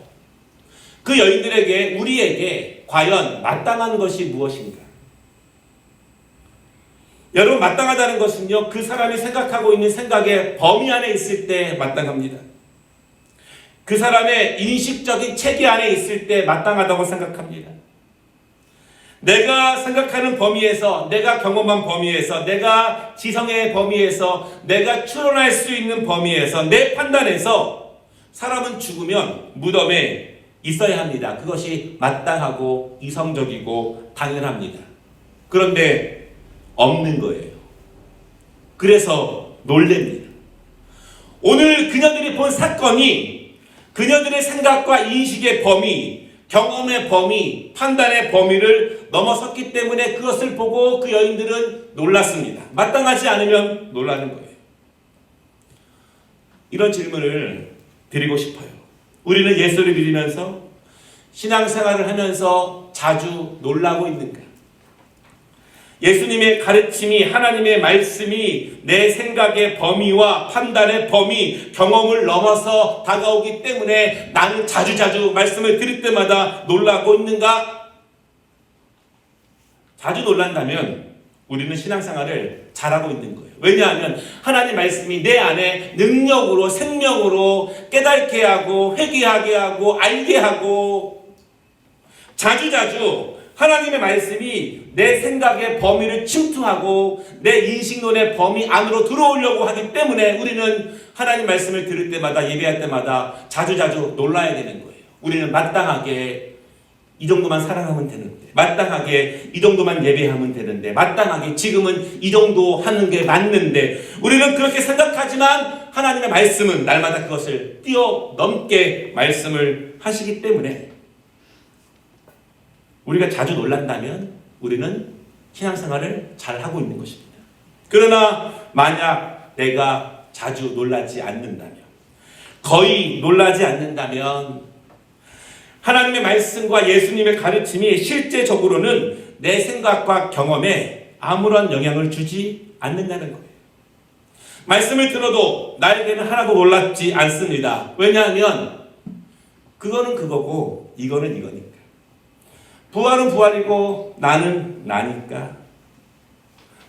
그 여인들에게, 우리에게 과연 마땅한 것이 무엇인가? 여러분, 마땅하다는 것은요, 그 사람이 생각하고 있는 생각의 범위 안에 있을 때 마땅합니다. 그 사람의 인식적인 체계 안에 있을 때 마땅하다고 생각합니다. 내가 생각하는 범위에서, 내가 경험한 범위에서, 내가 지성의 범위에서, 내가 추론할 수 있는 범위에서, 내 판단에서 사람은 죽으면 무덤에 있어야 합니다. 그것이 마땅하고 이성적이고 당연합니다. 그런데 없는 거예요. 그래서 놀랍니다. 오늘 그녀들이 본 사건이 그녀들의 생각과 인식의 범위, 경험의 범위, 판단의 범위를 넘어섰기 때문에 그것을 보고 그 여인들은 놀랐습니다. 마땅하지 않으면 놀라는 거예요. 이런 질문을 드리고 싶어요. 우리는 예수를 믿으면서 신앙생활을 하면서 자주 놀라고 있는가? 예수님의 가르침이, 하나님의 말씀이 내 생각의 범위와 판단의 범위, 경험을 넘어서 다가오기 때문에 나는 자주자주 말씀을 들을 때마다 놀라고 있는가? 자주 놀란다면 우리는 신앙생활을 잘하고 있는 거예요. 왜냐하면 하나님 말씀이 내 안에 능력으로, 생명으로 깨닫게 하고 회개하게 하고 알게 하고 자주자주 하나님의 말씀이 내 생각의 범위를 침투하고 내 인식론의 범위 안으로 들어오려고 하기 때문에 우리는 하나님 말씀을 들을 때마다, 예배할 때마다 자주자주 놀라야 되는 거예요. 우리는 마땅하게 이 정도만 사랑하면 되는데, 마땅하게 이 정도만 예배하면 되는데, 마땅하게 지금은 이 정도 하는 게 맞는데, 우리는 그렇게 생각하지만 하나님의 말씀은 날마다 그것을 뛰어넘게 말씀을 하시기 때문에 우리가 자주 놀란다면 우리는 신앙생활을 잘하고 있는 것입니다. 그러나 만약 내가 자주 놀라지 않는다면, 거의 놀라지 않는다면 하나님의 말씀과 예수님의 가르침이 실제적으로는 내 생각과 경험에 아무런 영향을 주지 않는다는 거예요. 말씀을 들어도 나에게는 하나도 놀랍지 않습니다. 왜냐하면 그거는 그거고 이거는 이거니까. 부활은 부활이고 나는 나니까.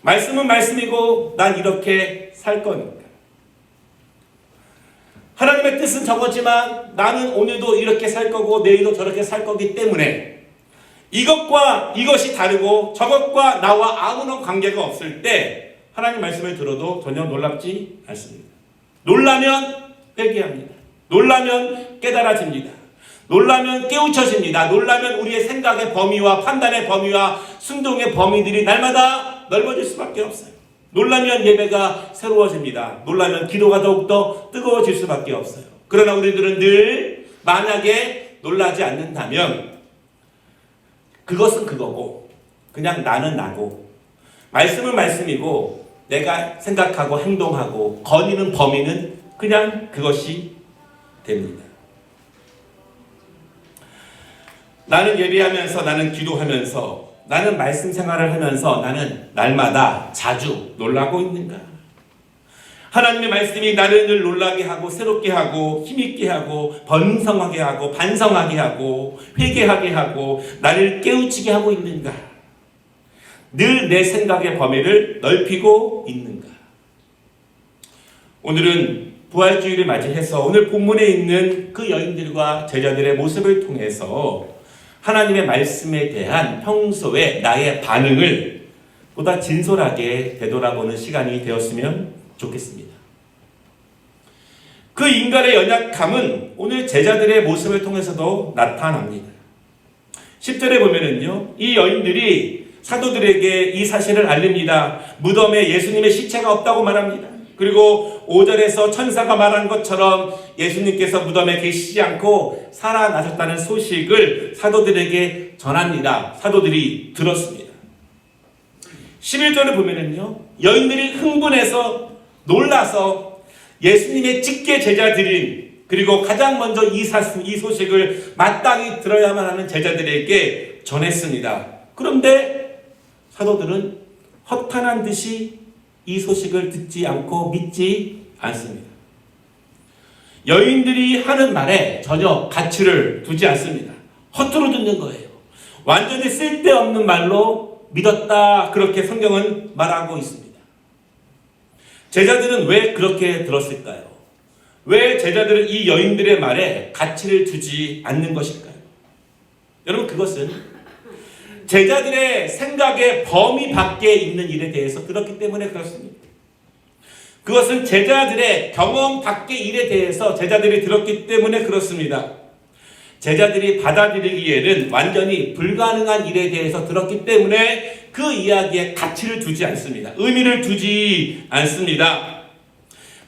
말씀은 말씀이고 난 이렇게 살 거니까. 하나님의 뜻은 저거지만 나는 오늘도 이렇게 살 거고 내일도 저렇게 살 거기 때문에 이것과 이것이 다르고 저것과 나와 아무런 관계가 없을 때 하나님 말씀을 들어도 전혀 놀랍지 않습니다. 놀라면 회개합니다. 놀라면 깨달아집니다. 놀라면 깨우쳐집니다. 놀라면 우리의 생각의 범위와 판단의 범위와 순종의 범위들이 날마다 넓어질 수밖에 없어요. 놀라면 예배가 새로워집니다. 놀라면 기도가 더욱더 뜨거워질 수밖에 없어요. 그러나 우리들은 늘 만약에 놀라지 않는다면 그것은 그거고 그냥 나는 나고 말씀은 말씀이고 내가 생각하고 행동하고 거니는 범위는 그냥 그것이 됩니다. 나는 예배하면서, 나는 기도하면서, 나는 말씀 생활을 하면서 나는 날마다 자주 놀라고 있는가? 하나님의 말씀이 나를 늘 놀라게 하고 새롭게 하고 힘있게 하고 번성하게 하고 반성하게 하고 회개하게 하고 나를 깨우치게 하고 있는가? 늘 내 생각의 범위를 넓히고 있는가? 오늘은 부활주의를 맞이해서 오늘 본문에 있는 그 여인들과 제자들의 모습을 통해서 하나님의 말씀에 대한 평소의 나의 반응을 보다 진솔하게 되돌아보는 시간이 되었으면 좋겠습니다. 그 인간의 연약함은 오늘 제자들의 모습을 통해서도 나타납니다. 10절에 보면은요, 이 여인들이 사도들에게 이 사실을 알립니다. 무덤에 예수님의 시체가 없다고 말합니다. 그리고 5절에서 천사가 말한 것처럼 예수님께서 무덤에 계시지 않고 살아나셨다는 소식을 사도들에게 전합니다. 사도들이 들었습니다. 11절을 보면은요, 여인들이 흥분해서 놀라서 예수님의 직계 제자들인 그리고 가장 먼저 이 소식을 마땅히 들어야만 하는 제자들에게 전했습니다. 그런데 사도들은 허탄한 듯이 이 소식을 듣지 않고 믿지 않습니다. 여인들이 하는 말에 전혀 가치를 두지 않습니다. 허투루 듣는 거예요. 완전히 쓸데없는 말로 믿었다, 그렇게 성경은 말하고 있습니다. 제자들은 왜 그렇게 들었을까요? 왜 제자들은 이 여인들의 말에 가치를 두지 않는 것일까요? 여러분, 그것은 제자들의 생각의 범위 밖에 있는 일에 대해서 들었기 때문에 그렇습니다. 그것은 제자들의 경험 밖의 일에 대해서 제자들이 들었기 때문에 그렇습니다. 제자들이 받아들이기에는 완전히 불가능한 일에 대해서 들었기 때문에 그 이야기에 가치를 두지 않습니다. 의미를 두지 않습니다.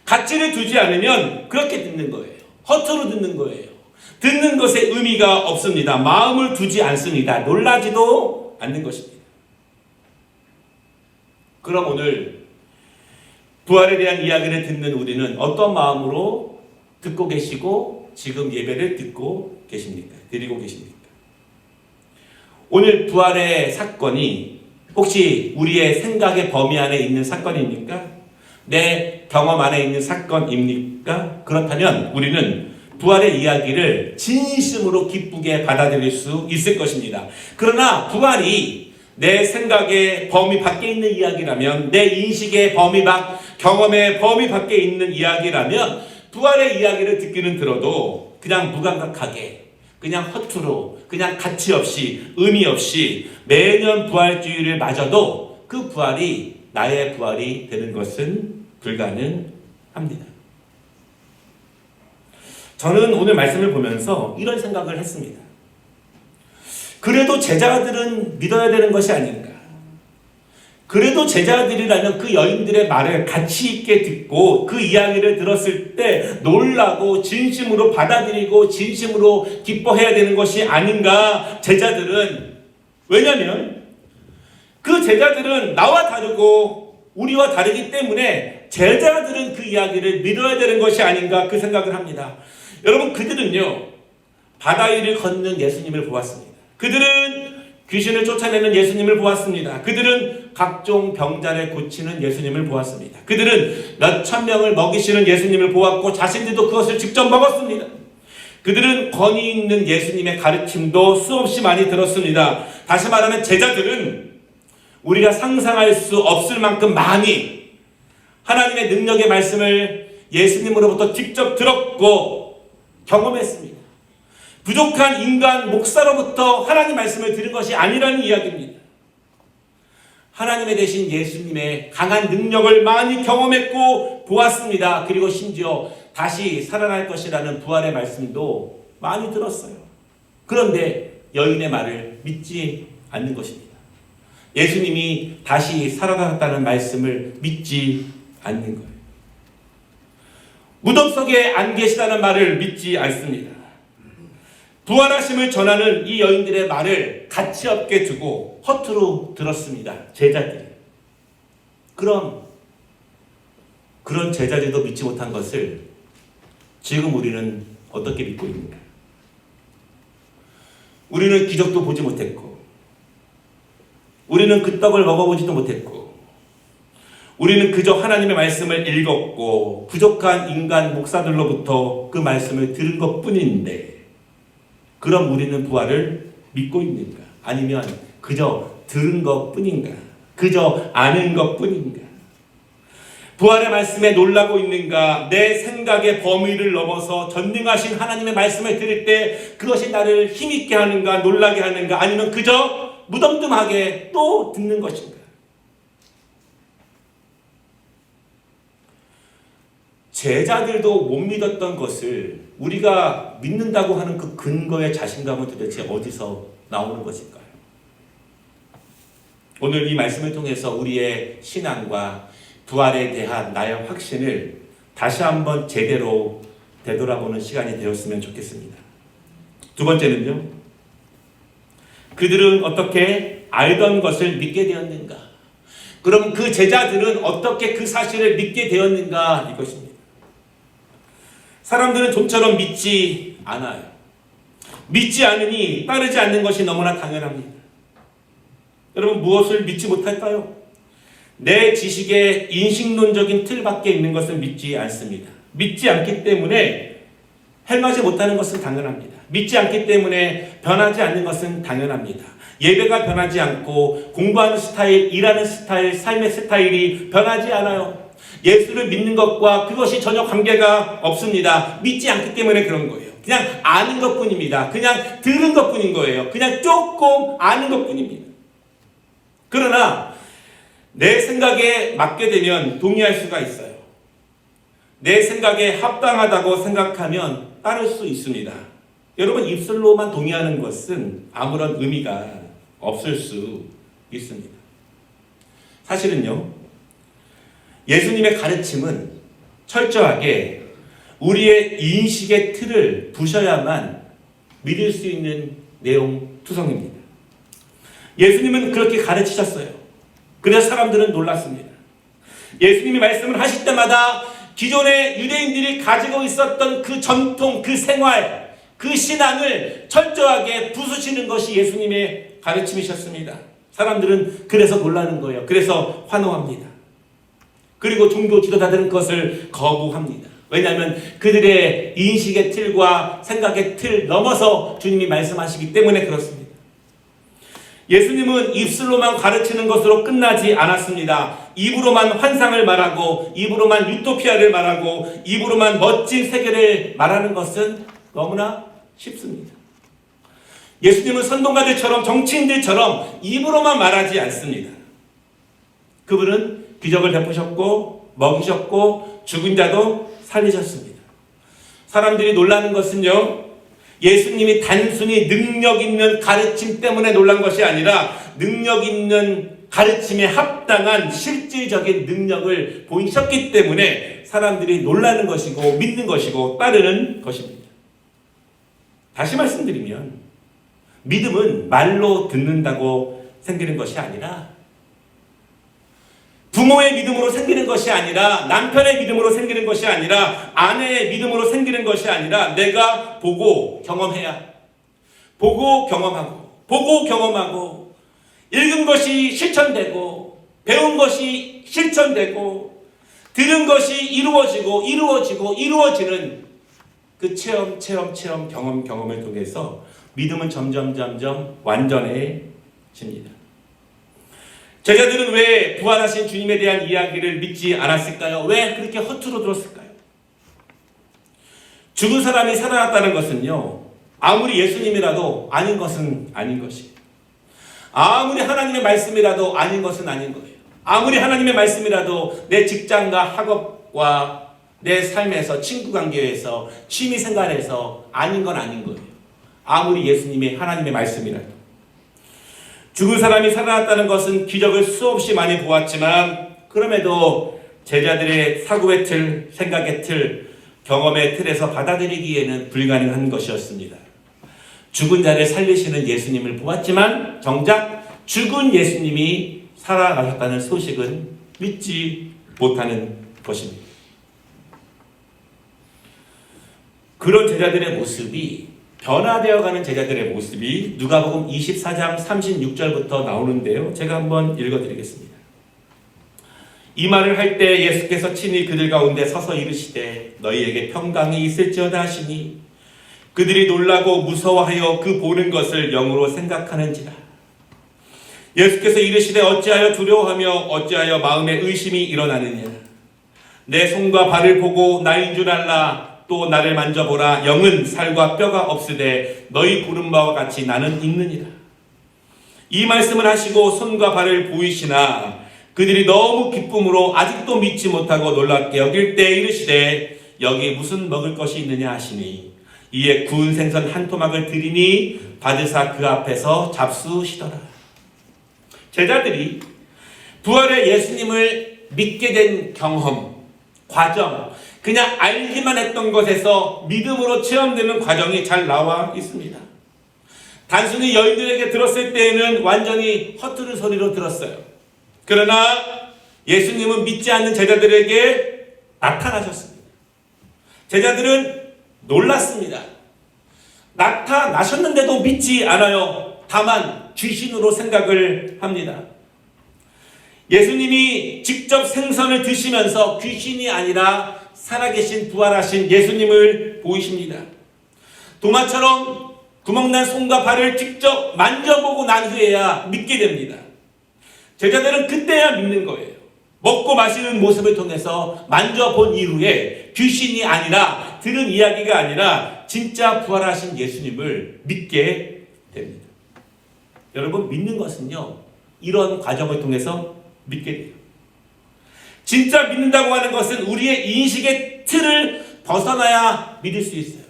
가치를 두지 않으면 그렇게 듣는 거예요. 허투루 듣는 거예요. 듣는 것에 의미가 없습니다. 마음을 두지 않습니다. 놀라지도 않는 것입니다. 그럼 오늘 부활에 대한 이야기를 듣는 우리는 어떤 마음으로 듣고 계시고 지금 예배를 듣고 계십니까? 드리고 계십니까? 오늘 부활의 사건이 혹시 우리의 생각의 범위 안에 있는 사건입니까? 내 경험 안에 있는 사건입니까? 그렇다면 우리는 부활의 이야기를 진심으로 기쁘게 받아들일 수 있을 것입니다. 그러나 부활이 내 생각의 범위 밖에 있는 이야기라면, 내 인식의 범위 밖, 경험의 범위 밖에 있는 이야기라면 부활의 이야기를 듣기는 들어도 그냥 무감각하게, 그냥 허투루, 그냥 가치 없이, 의미 없이 매년 부활주의를 맞아도 그 부활이 나의 부활이 되는 것은 불가능합니다. 저는 오늘 말씀을 보면서 이런 생각을 했습니다. 그래도 제자들은 믿어야 되는 것이 아닌가. 그래도 제자들이라면 그 여인들의 말을 가치 있게 듣고 그 이야기를 들었을 때 놀라고 진심으로 받아들이고 진심으로 기뻐해야 되는 것이 아닌가. 제자들은. 왜냐하면 그 제자들은 나와 다르고 우리와 다르기 때문에 제자들은 그 이야기를 믿어야 되는 것이 아닌가 그 생각을 합니다. 여러분, 그들은요 바다 위를 걷는 예수님을 보았습니다. 그들은 귀신을 쫓아내는 예수님을 보았습니다. 그들은 각종 병자를 고치는 예수님을 보았습니다. 그들은 몇천 명을 먹이시는 예수님을 보았고 자신들도 그것을 직접 먹었습니다. 그들은 권위 있는 예수님의 가르침도 수없이 많이 들었습니다. 다시 말하면 제자들은 우리가 상상할 수 없을 만큼 많이 하나님의 능력의 말씀을 예수님으로부터 직접 들었고 경험했습니다. 부족한 인간 목사로부터 하나님 말씀을 들은 것이 아니라는 이야기입니다. 하나님의 대신 예수님의 강한 능력을 많이 경험했고 보았습니다. 그리고 심지어 다시 살아날 것이라는 부활의 말씀도 많이 들었어요. 그런데 여인의 말을 믿지 않는 것입니다. 예수님이 다시 살아났다는 말씀을 믿지 않는 거예요. 무덤 속에 안 계시다는 말을 믿지 않습니다. 부활하심을 전하는 이 여인들의 말을 가치 없게 두고 허투루 들었습니다. 제자들이. 그런 제자들도 믿지 못한 것을 지금 우리는 어떻게 믿고 있는가? 우리는 기적도 보지 못했고, 우리는 그 떡을 먹어보지도 못했고, 우리는 그저 하나님의 말씀을 읽었고 부족한 인간 목사들로부터 그 말씀을 들은 것뿐인데, 그럼 우리는 부활을 믿고 있는가? 아니면 그저 들은 것뿐인가? 그저 아는 것뿐인가? 부활의 말씀에 놀라고 있는가? 내 생각의 범위를 넘어서 전능하신 하나님의 말씀을 들을 때 그것이 나를 힘있게 하는가? 놀라게 하는가? 아니면 그저 무덤덤하게 또 듣는 것인가? 제자들도 못 믿었던 것을 우리가 믿는다고 하는 그 근거의 자신감은 도대체 어디서 나오는 것일까요? 오늘 이 말씀을 통해서 우리의 신앙과 부활에 대한 나의 확신을 다시 한번 제대로 되돌아보는 시간이 되었으면 좋겠습니다. 두 번째는요, 그들은 어떻게 알던 것을 믿게 되었는가? 그럼 그 제자들은 어떻게 그 사실을 믿게 되었는가? 이것입니다. 사람들은 좀처럼 믿지 않아요. 믿지 않으니 따르지 않는 것이 너무나 당연합니다. 여러분, 무엇을 믿지 못할까요? 내 지식의 인식론적인 틀밖에 있는 것을 믿지 않습니다. 믿지 않기 때문에 행하지 못하는 것은 당연합니다. 믿지 않기 때문에 변하지 않는 것은 당연합니다. 예배가 변하지 않고 공부하는 스타일, 일하는 스타일, 삶의 스타일이 변하지 않아요. 예수를 믿는 것과 그것이 전혀 관계가 없습니다. 믿지 않기 때문에 그런 거예요. 그냥 아는 것뿐입니다. 그냥 들은 것뿐인 거예요. 그냥 조금 아는 것뿐입니다. 그러나 내 생각에 맞게 되면 동의할 수가 있어요. 내 생각에 합당하다고 생각하면 따를 수 있습니다. 여러분, 입술로만 동의하는 것은 아무런 의미가 없을 수 있습니다. 사실은요, 예수님의 가르침은 철저하게 우리의 인식의 틀을 부셔야만 믿을 수 있는 내용 투성입니다. 예수님은 그렇게 가르치셨어요. 그래서 사람들은 놀랐습니다. 예수님이 말씀을 하실 때마다 기존의 유대인들이 가지고 있었던 그 전통, 그 생활, 그 신앙을 철저하게 부수시는 것이 예수님의 가르침이셨습니다. 사람들은 그래서 놀라는 거예요. 그래서 환호합니다. 그리고 종교 지도자들은 그것을 거부합니다. 왜냐하면 그들의 인식의 틀과 생각의 틀 넘어서 주님이 말씀하시기 때문에 그렇습니다. 예수님은 입술로만 가르치는 것으로 끝나지 않았습니다. 입으로만 환상을 말하고, 입으로만 유토피아를 말하고, 입으로만 멋진 세계를 말하는 것은 너무나 쉽습니다. 예수님은 선동가들처럼, 정치인들처럼 입으로만 말하지 않습니다. 그분은 기적을 베푸셨고 먹이셨고 죽은 자도 살리셨습니다. 사람들이 놀라는 것은요, 예수님이 단순히 능력 있는 가르침 때문에 놀란 것이 아니라 능력 있는 가르침에 합당한 실질적인 능력을 보이셨기 때문에 사람들이 놀라는 것이고 믿는 것이고 따르는 것입니다. 다시 말씀드리면 믿음은 말로 듣는다고 생기는 것이 아니라, 부모의 믿음으로 생기는 것이 아니라, 남편의 믿음으로 생기는 것이 아니라, 아내의 믿음으로 생기는 것이 아니라, 내가 보고 경험해야, 보고 경험하고, 보고 경험하고, 읽은 것이 실천되고, 배운 것이 실천되고, 들은 것이 이루어지는 그 체험, 경험을 통해서 믿음은 점점 완전해집니다. 제자들은 왜 부활하신 주님에 대한 이야기를 믿지 않았을까요? 왜 그렇게 허투루 들었을까요? 죽은 사람이 살아났다는 것은요, 아무리 예수님이라도 아닌 것은 아닌 것이에요. 아무리 하나님의 말씀이라도 아닌 것은 아닌 거예요. 아무리 하나님의 말씀이라도 내 직장과 학업과 내 삶에서, 친구 관계에서, 취미 생활에서 아닌 건 아닌 거예요. 아무리 예수님의 하나님의 말씀이라도. 죽은 사람이 살아났다는 것은 기적을 수없이 많이 보았지만, 그럼에도 제자들의 사고의 틀, 생각의 틀, 경험의 틀에서 받아들이기에는 불가능한 것이었습니다. 죽은 자를 살리시는 예수님을 보았지만 정작 죽은 예수님이 살아나셨다는 소식은 믿지 못하는 것입니다. 그런 제자들의 모습이, 변화되어가는 제자들의 모습이 누가복음 24장 36절부터 나오는데요. 제가 한번 읽어드리겠습니다. 이 말을 할 때 예수께서 친히 그들 가운데 서서 이르시되 너희에게 평강이 있을지어다 하시니 그들이 놀라고 무서워하여 그 보는 것을 영으로 생각하는지라. 예수께서 이르시되 어찌하여 두려워하며 어찌하여 마음에 의심이 일어나느냐. 내 손과 발을 보고 나인 줄 알라. 또 나를 만져보라. 영은 살과 뼈가 없으되 너희 보는 바와 같이 나는 있느니라. 이 말씀을 하시고 손과 발을 보이시나 그들이 너무 기쁨으로 아직도 믿지 못하고 놀랍게 여길 때 이르시되 여기 무슨 먹을 것이 있느냐 하시니 이에 구운 생선 한 토막을 드리니 받으사 그 앞에서 잡수시더라. 제자들이 부활의 예수님을 믿게 된 경험, 과정, 그냥 알기만 했던 것에서 믿음으로 체험되는 과정이 잘 나와 있습니다. 단순히 여인들에게 들었을 때에는 완전히 허투루 소리로 들었어요. 그러나 예수님은 믿지 않는 제자들에게 나타나셨습니다. 제자들은 놀랐습니다. 나타나셨는데도 믿지 않아요. 다만 귀신으로 생각을 합니다. 예수님이 직접 생선을 드시면서 귀신이 아니라 살아계신 부활하신 예수님을 보이십니다. 도마처럼 구멍난 손과 발을 직접 만져보고 난 후에야 믿게 됩니다. 제자들은 그때야 믿는 거예요. 먹고 마시는 모습을 통해서 만져본 이후에 귀신이 아니라, 들은 이야기가 아니라 진짜 부활하신 예수님을 믿게 됩니다. 여러분, 믿는 것은요, 이런 과정을 통해서 믿게 돼요. 진짜 믿는다고 하는 것은 우리의 인식의 틀을 벗어나야 믿을 수 있어요.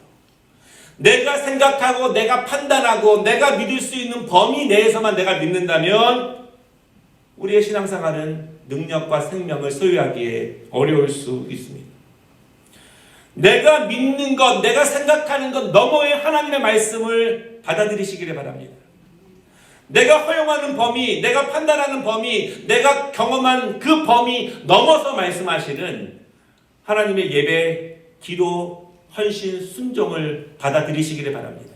내가 생각하고 내가 판단하고 내가 믿을 수 있는 범위 내에서만 내가 믿는다면 우리의 신앙생활은 능력과 생명을 소유하기에 어려울 수 있습니다. 내가 믿는 것, 내가 생각하는 것 너머의 하나님의 말씀을 받아들이시기를 바랍니다. 내가 허용하는 범위, 내가 판단하는 범위, 내가 경험한 그 범위 넘어서 말씀하시는 하나님의 예배, 기도, 헌신, 순종을 받아들이시기를 바랍니다.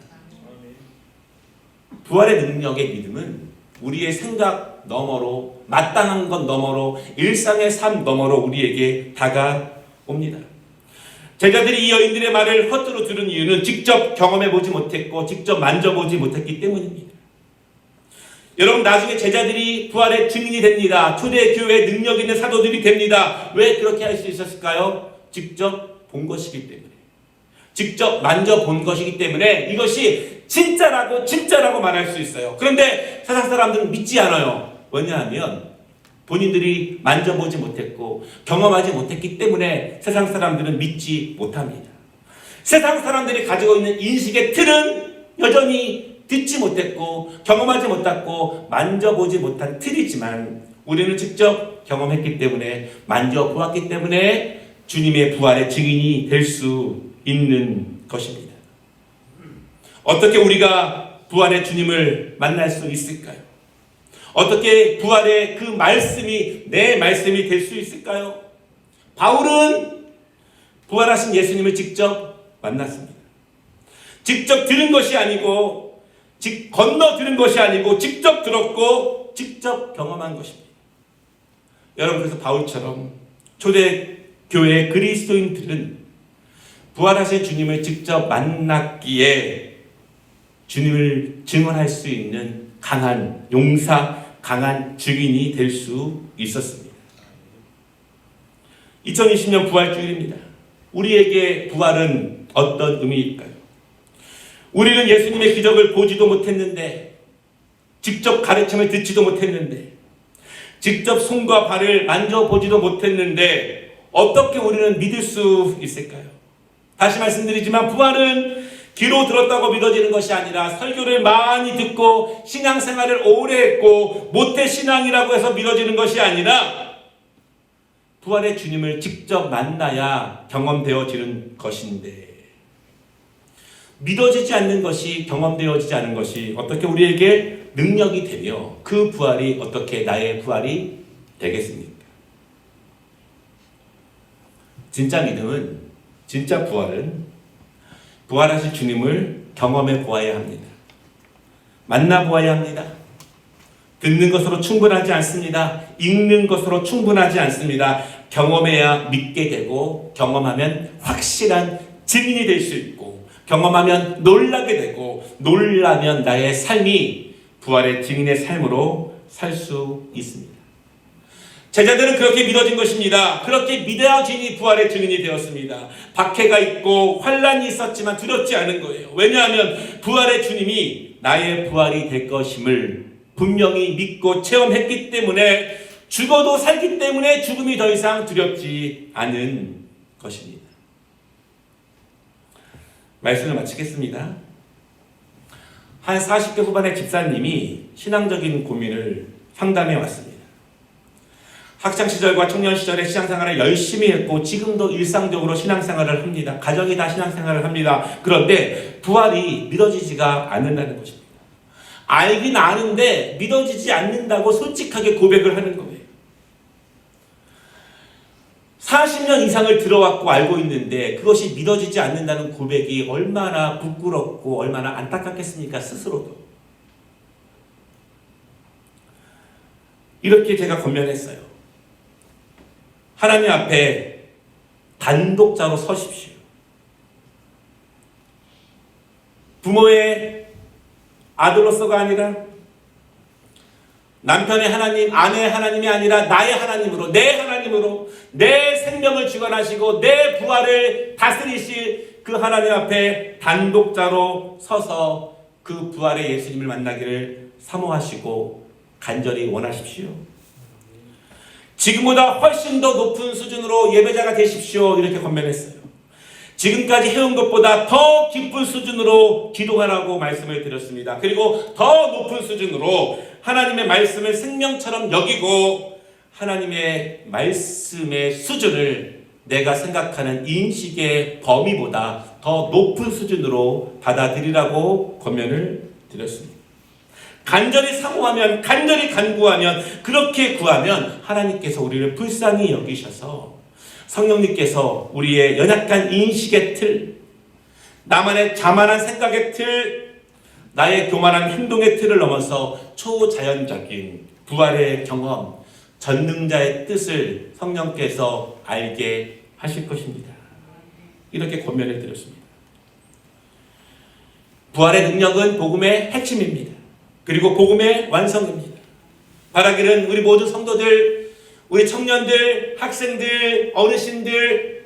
부활의 능력의 믿음은 우리의 생각 너머로, 마땅한 것 너머로, 일상의 삶 너머로 우리에게 다가옵니다. 제자들이 이 여인들의 말을 헛되로 들은 이유는 직접 경험해보지 못했고 직접 만져보지 못했기 때문입니다. 여러분, 나중에 제자들이 부활의 증인이 됩니다. 초대교회 능력 있는 사도들이 됩니다. 왜 그렇게 할 수 있었을까요? 직접 본 것이기 때문에, 직접 만져본 것이기 때문에 이것이 진짜라고 말할 수 있어요. 그런데 세상 사람들은 믿지 않아요. 왜냐하면 본인들이 만져보지 못했고 경험하지 못했기 때문에 세상 사람들은 믿지 못합니다. 세상 사람들이 가지고 있는 인식의 틀은 여전히 듣지 못했고 경험하지 못했고 만져보지 못한 틀이지만 우리는 직접 경험했기 때문에 만져보았기 때문에 주님의 부활의 증인이 될 수 있는 것입니다. 어떻게 우리가 부활의 주님을 만날 수 있을까요? 어떻게 부활의 그 말씀이 내 말씀이 될 수 있을까요? 바울은 부활하신 예수님을 직접 만났습니다. 직접 들은 것이 아니고 건너 들은 것이 아니고 직접 들었고 직접 경험한 것입니다. 여러분, 그래서 바울처럼 초대교회 그리스도인들은 부활하신 주님을 직접 만났기에 주님을 증언할 수 있는 강한 용사, 강한 증인이 될 수 있었습니다. 2020년 부활주일입니다. 우리에게 부활은 어떤 의미일까요? 우리는 예수님의 기적을 보지도 못했는데, 직접 가르침을 듣지도 못했는데, 직접 손과 발을 만져보지도 못했는데 어떻게 우리는 믿을 수 있을까요? 다시 말씀드리지만 부활은 귀로 들었다고 믿어지는 것이 아니라 설교를 많이 듣고 신앙생활을 오래 했고 모태신앙이라고 해서 믿어지는 것이 아니라 부활의 주님을 직접 만나야 경험되어지는 것인데, 믿어지지 않는 것이, 경험되어지지 않은 것이 어떻게 우리에게 능력이 되며 그 부활이 어떻게 나의 부활이 되겠습니까? 진짜 믿음은, 진짜 부활은 부활하신 주님을 경험해 보아야 합니다. 만나 보아야 합니다. 듣는 것으로 충분하지 않습니다. 읽는 것으로 충분하지 않습니다. 경험해야 믿게 되고, 경험하면 확실한 증인이 될 수 있고, 경험하면 놀라게 되고, 놀라면 나의 삶이 부활의 증인의 삶으로 살 수 있습니다. 제자들은 그렇게 믿어진 것입니다. 그렇게 믿어지니 부활의 증인이 되었습니다. 박해가 있고 환란이 있었지만 두렵지 않은 거예요. 왜냐하면 부활의 주님이 나의 부활이 될 것임을 분명히 믿고 체험했기 때문에, 죽어도 살기 때문에 죽음이 더 이상 두렵지 않은 것입니다. 말씀을 마치겠습니다. 한 40대 후반의 집사님이 신앙적인 고민을 상담해 왔습니다. 학창시절과 청년시절에 신앙생활을 열심히 했고 지금도 일상적으로 신앙생활을 합니다. 가정이 다 신앙생활을 합니다. 그런데 부활이 믿어지지가 않는다는 것입니다. 알긴 아는데 믿어지지 않는다고 솔직하게 고백을 하는 거예요. 40년 이상을 들어왔고 알고 있는데 그것이 믿어지지 않는다는 고백이 얼마나 부끄럽고 얼마나 안타깝겠습니까? 스스로도. 이렇게 제가 권면했어요. 하나님 앞에 단독자로 서십시오. 부모의 아들로서가 아니라, 남편의 하나님, 아내의 하나님이 아니라 나의 하나님으로, 내 하나님으로, 내 생명을 주관하시고 내 부활을 다스리실 그 하나님 앞에 단독자로 서서 그 부활의 예수님을 만나기를 사모하시고 간절히 원하십시오. 지금보다 훨씬 더 높은 수준으로 예배자가 되십시오. 이렇게 권면했어요. 지금까지 해온 것보다 더 깊은 수준으로 기도하라고 말씀을 드렸습니다. 그리고 더 높은 수준으로 하나님의 말씀을 생명처럼 여기고 하나님의 말씀의 수준을 내가 생각하는 인식의 범위보다 더 높은 수준으로 받아들이라고 권면을 드렸습니다. 간절히 사모하면, 간절히 간구하면, 그렇게 구하면 하나님께서 우리를 불쌍히 여기셔서 성령님께서 우리의 연약한 인식의 틀, 나만의 자만한 생각의 틀, 나의 교만한 행동의 틀을 넘어서 초자연적인 부활의 경험, 전능자의 뜻을 성령께서 알게 하실 것입니다. 이렇게 권면을 드렸습니다. 부활의 능력은 복음의 핵심입니다. 그리고 복음의 완성입니다. 바라기는 우리 모든 성도들, 우리 청년들, 학생들, 어르신들,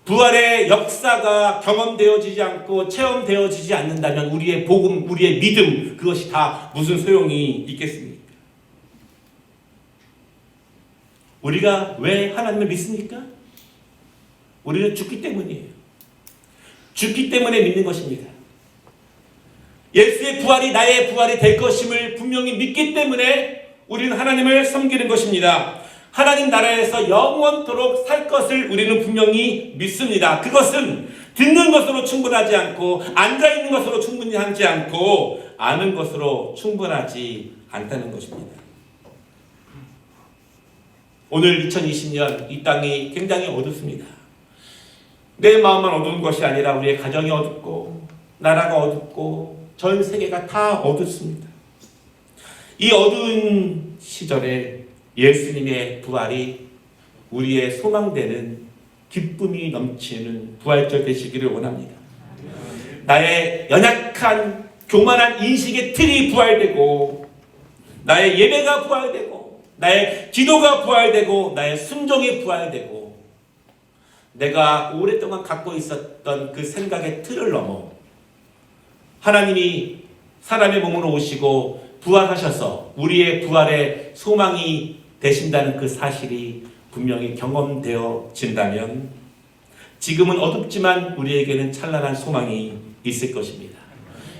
부활의 역사가 경험되어지지 않고 체험되어지지 않는다면 우리의 복음, 우리의 믿음, 그것이 다 무슨 소용이 있겠습니까? 우리가 왜 하나님을 믿습니까? 우리는 죽기 때문이에요. 죽기 때문에 믿는 것입니다. 예수의 부활이 나의 부활이 될 것임을 분명히 믿기 때문에 우리는 하나님을 섬기는 것입니다. 하나님 나라에서 영원토록 살 것을 우리는 분명히 믿습니다. 그것은 듣는 것으로 충분하지 않고 앉아있는 것으로 충분하지 않고 아는 것으로 충분하지 않다는 것입니다. 오늘 2020년 이 땅이 굉장히 어둡습니다. 내 마음만 어두운 것이 아니라 우리의 가정이 어둡고 나라가 어둡고 전 세계가 다 어둡습니다. 이 어두운 시절에 예수님의 부활이 우리의 소망되는 기쁨이 넘치는 부활절 되시기를 원합니다. 나의 연약한 교만한 인식의 틀이 부활되고 나의 예배가 부활되고 나의 기도가 부활되고 나의 순종이 부활되고 내가 오랫동안 갖고 있었던 그 생각의 틀을 넘어 하나님이 사람의 몸으로 오시고 부활하셔서 우리의 부활의 소망이 되신다는 그 사실이 분명히 경험되어진다면 지금은 어둡지만 우리에게는 찬란한 소망이 있을 것입니다.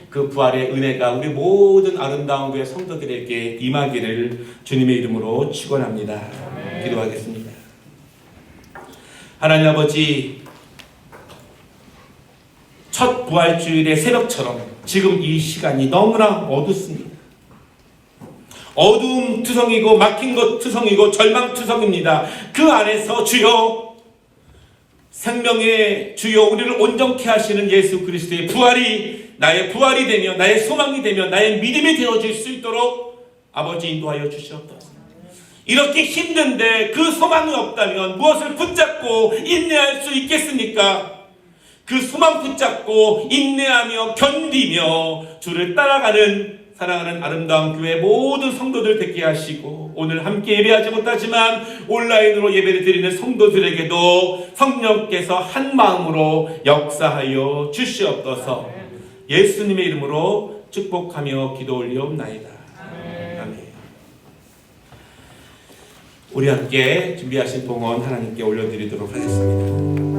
그 부활의 은혜가 우리 모든 아름다운 교회 성도들에게 임하기를 주님의 이름으로 축원합니다. 기도하겠습니다. 하나님 아버지, 첫 부활주일의 새벽처럼 지금 이 시간이 너무나 어둡습니다. 어두움 투성이고 막힌 것 투성이고 절망 투성입니다. 그 안에서 주여 생명의 주여 우리를 온전케 하시는 예수 그리스도의 부활이 나의 부활이 되며 나의 소망이 되며 나의 믿음이 되어질 수 있도록 아버지 인도하여 주시옵소서. 이렇게 힘든데 그 소망이 없다면 무엇을 붙잡고 인내할 수 있겠습니까? 그 소망 붙잡고 인내하며 견디며 주를 따라가는 사랑하는 아름다운 교회 모든 성도들 되게 하시고 오늘 함께 예배하지 못하지만 온라인으로 예배를 드리는 성도들에게도 성령께서 한 마음으로 역사하여 주시옵소서. 예수님의 이름으로 축복하며 기도 올리옵나이다. 아멘. 우리 함께 준비하신 동원 하나님께 올려드리도록 하겠습니다.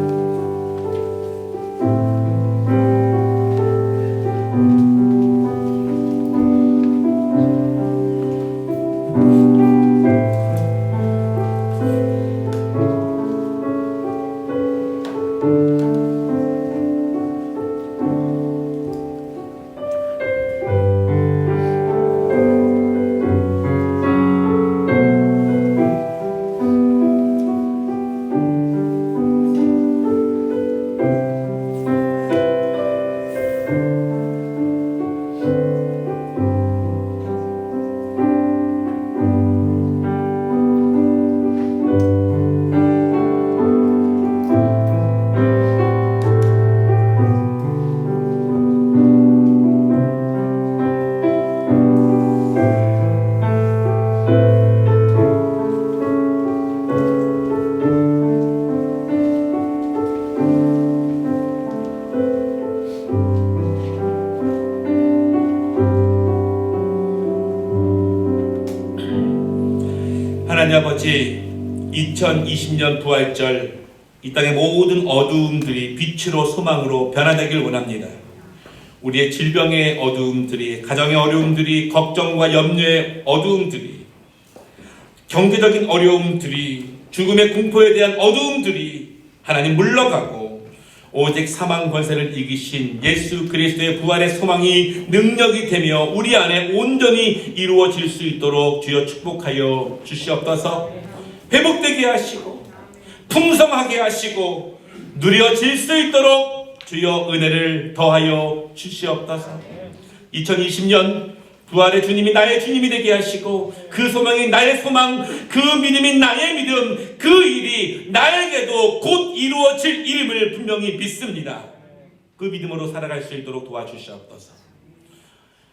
아버지, 2020년 부활절 이 땅의 모든 어두움들이 빛으로 소망으로 변화되길 원합니다. 우리의 질병의 어두움들이, 가정의 어려움들이, 걱정과 염려의 어두움들이, 경제적인 어려움들이, 죽음의 공포에 대한 어두움들이 하나님 물러가고 오직 사망 권세를 이기신 예수 그리스도의 부활의 소망이 능력이 되며 우리 안에 온전히 이루어질 수 있도록 주여 축복하여 주시옵소서. 회복되게 하시고 풍성하게 하시고 누려질 수 있도록 주여 은혜를 더하여 주시옵소서. 2020년 부활의 주님이 나의 주님이 되게 하시고 그 소망이 나의 소망, 그 믿음이 나의 믿음, 그 일이 나에게도 곧 이루어질 일임을 분명히 믿습니다. 그 믿음으로 살아갈 수 있도록 도와주시옵소서.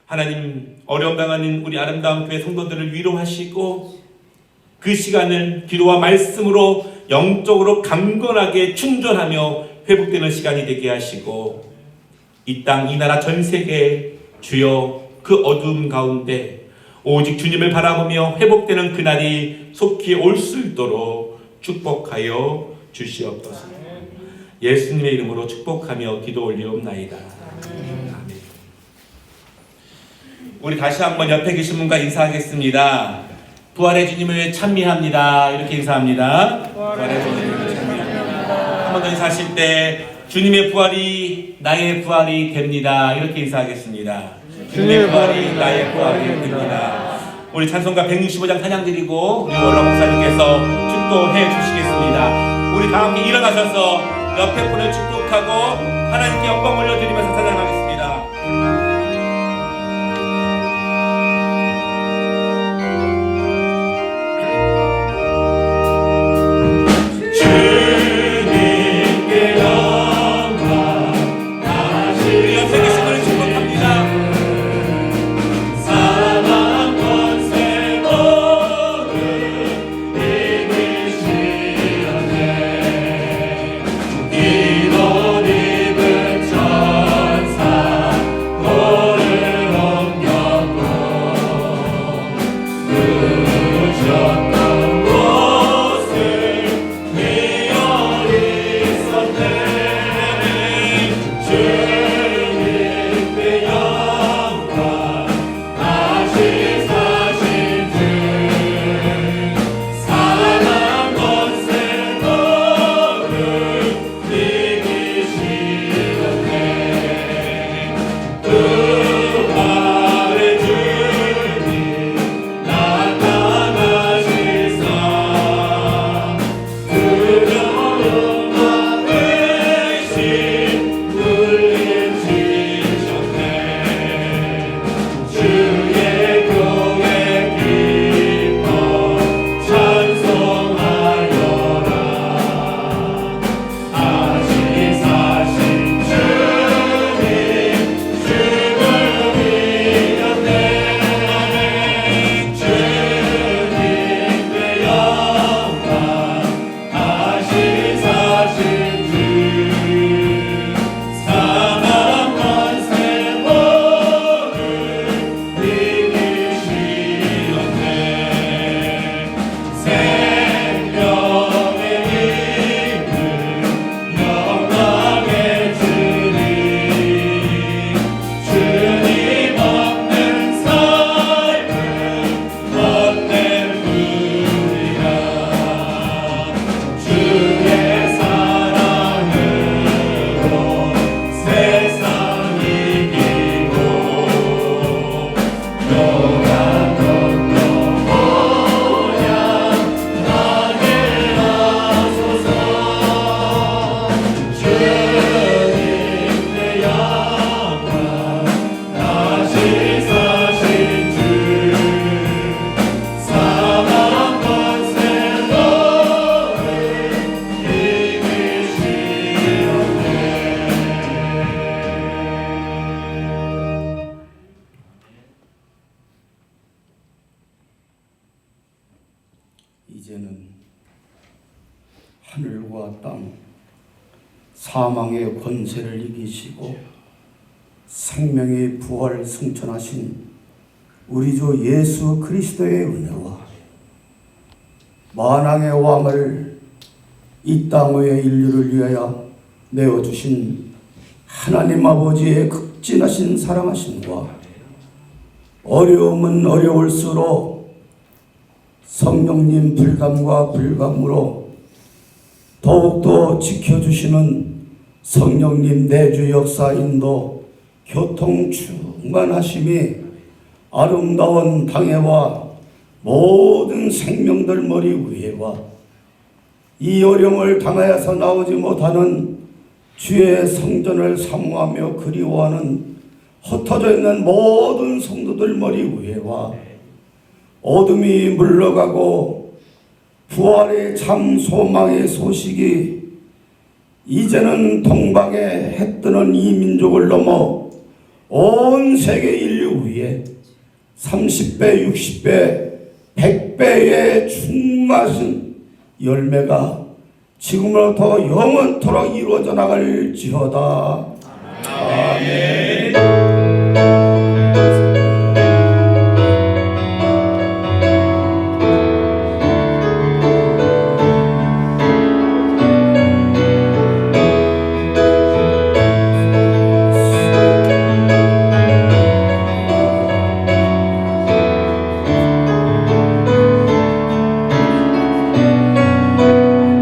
하나님, 어려움 당하는 우리 아름다운 교회 성도들을 위로하시고 그 시간을 기도와 말씀으로 영적으로 강건하게 충전하며 회복되는 시간이 되게 하시고 이 땅, 이 나라, 전 세계에 주여 그 어두움 가운데 오직 주님을 바라보며 회복되는 그날이 속히 올 수 있도록 축복하여 주시옵소서. 예수님의 이름으로 축복하며 기도 올리옵나이다. 아멘. 우리 다시 한번 옆에 계신 분과 인사하겠습니다. 부활의 주님을 찬미합니다. 이렇게 인사합니다. 부활의 주님을 찬미합니다. 한 번 더 인사하실 때 주님의 부활이 나의 부활이 됩니다. 이렇게 인사하겠습니다. 주님의 부활이 나의 부활이 됩니다. 우리 찬송가 165장 찬양 드리고 우리 원로 목사님께서 축도해 주시겠습니다. 우리 다 함께 일어나셔서 옆에 분을 축복하고 하나님께 영광 올려드리면서 찬양하겠습니다. 이제는 하늘과 땅, 사망의 권세를 이기시고 생명의 부활을 승천하신 우리 주 예수 그리스도의 은혜와 만왕의 왕을 이 땅 위에 인류를 위하여 내어주신 하나님 아버지의 극진하신 사랑하심과 어려움은 어려울수록 성령님 불감과 불감으로 더욱더 지켜주시는 성령님 내주 역사 인도 교통 충만하심이 아름다운 당회와 모든 생명들 머리 위에와 이 어려움을 당하여서 나오지 못하는 주의 성전을 사모하며 그리워하는 흩어져 있는 모든 성도들 머리 위에와 어둠이 물러가고 부활의 참 소망의 소식이 이제는 동방에 해 뜨는 이 민족을 넘어 온 세계 인류 위에 30배, 60배, 100배의 충만하신 열매가 지금으로부터 영원토록 이루어져 나갈지어다. 아멘.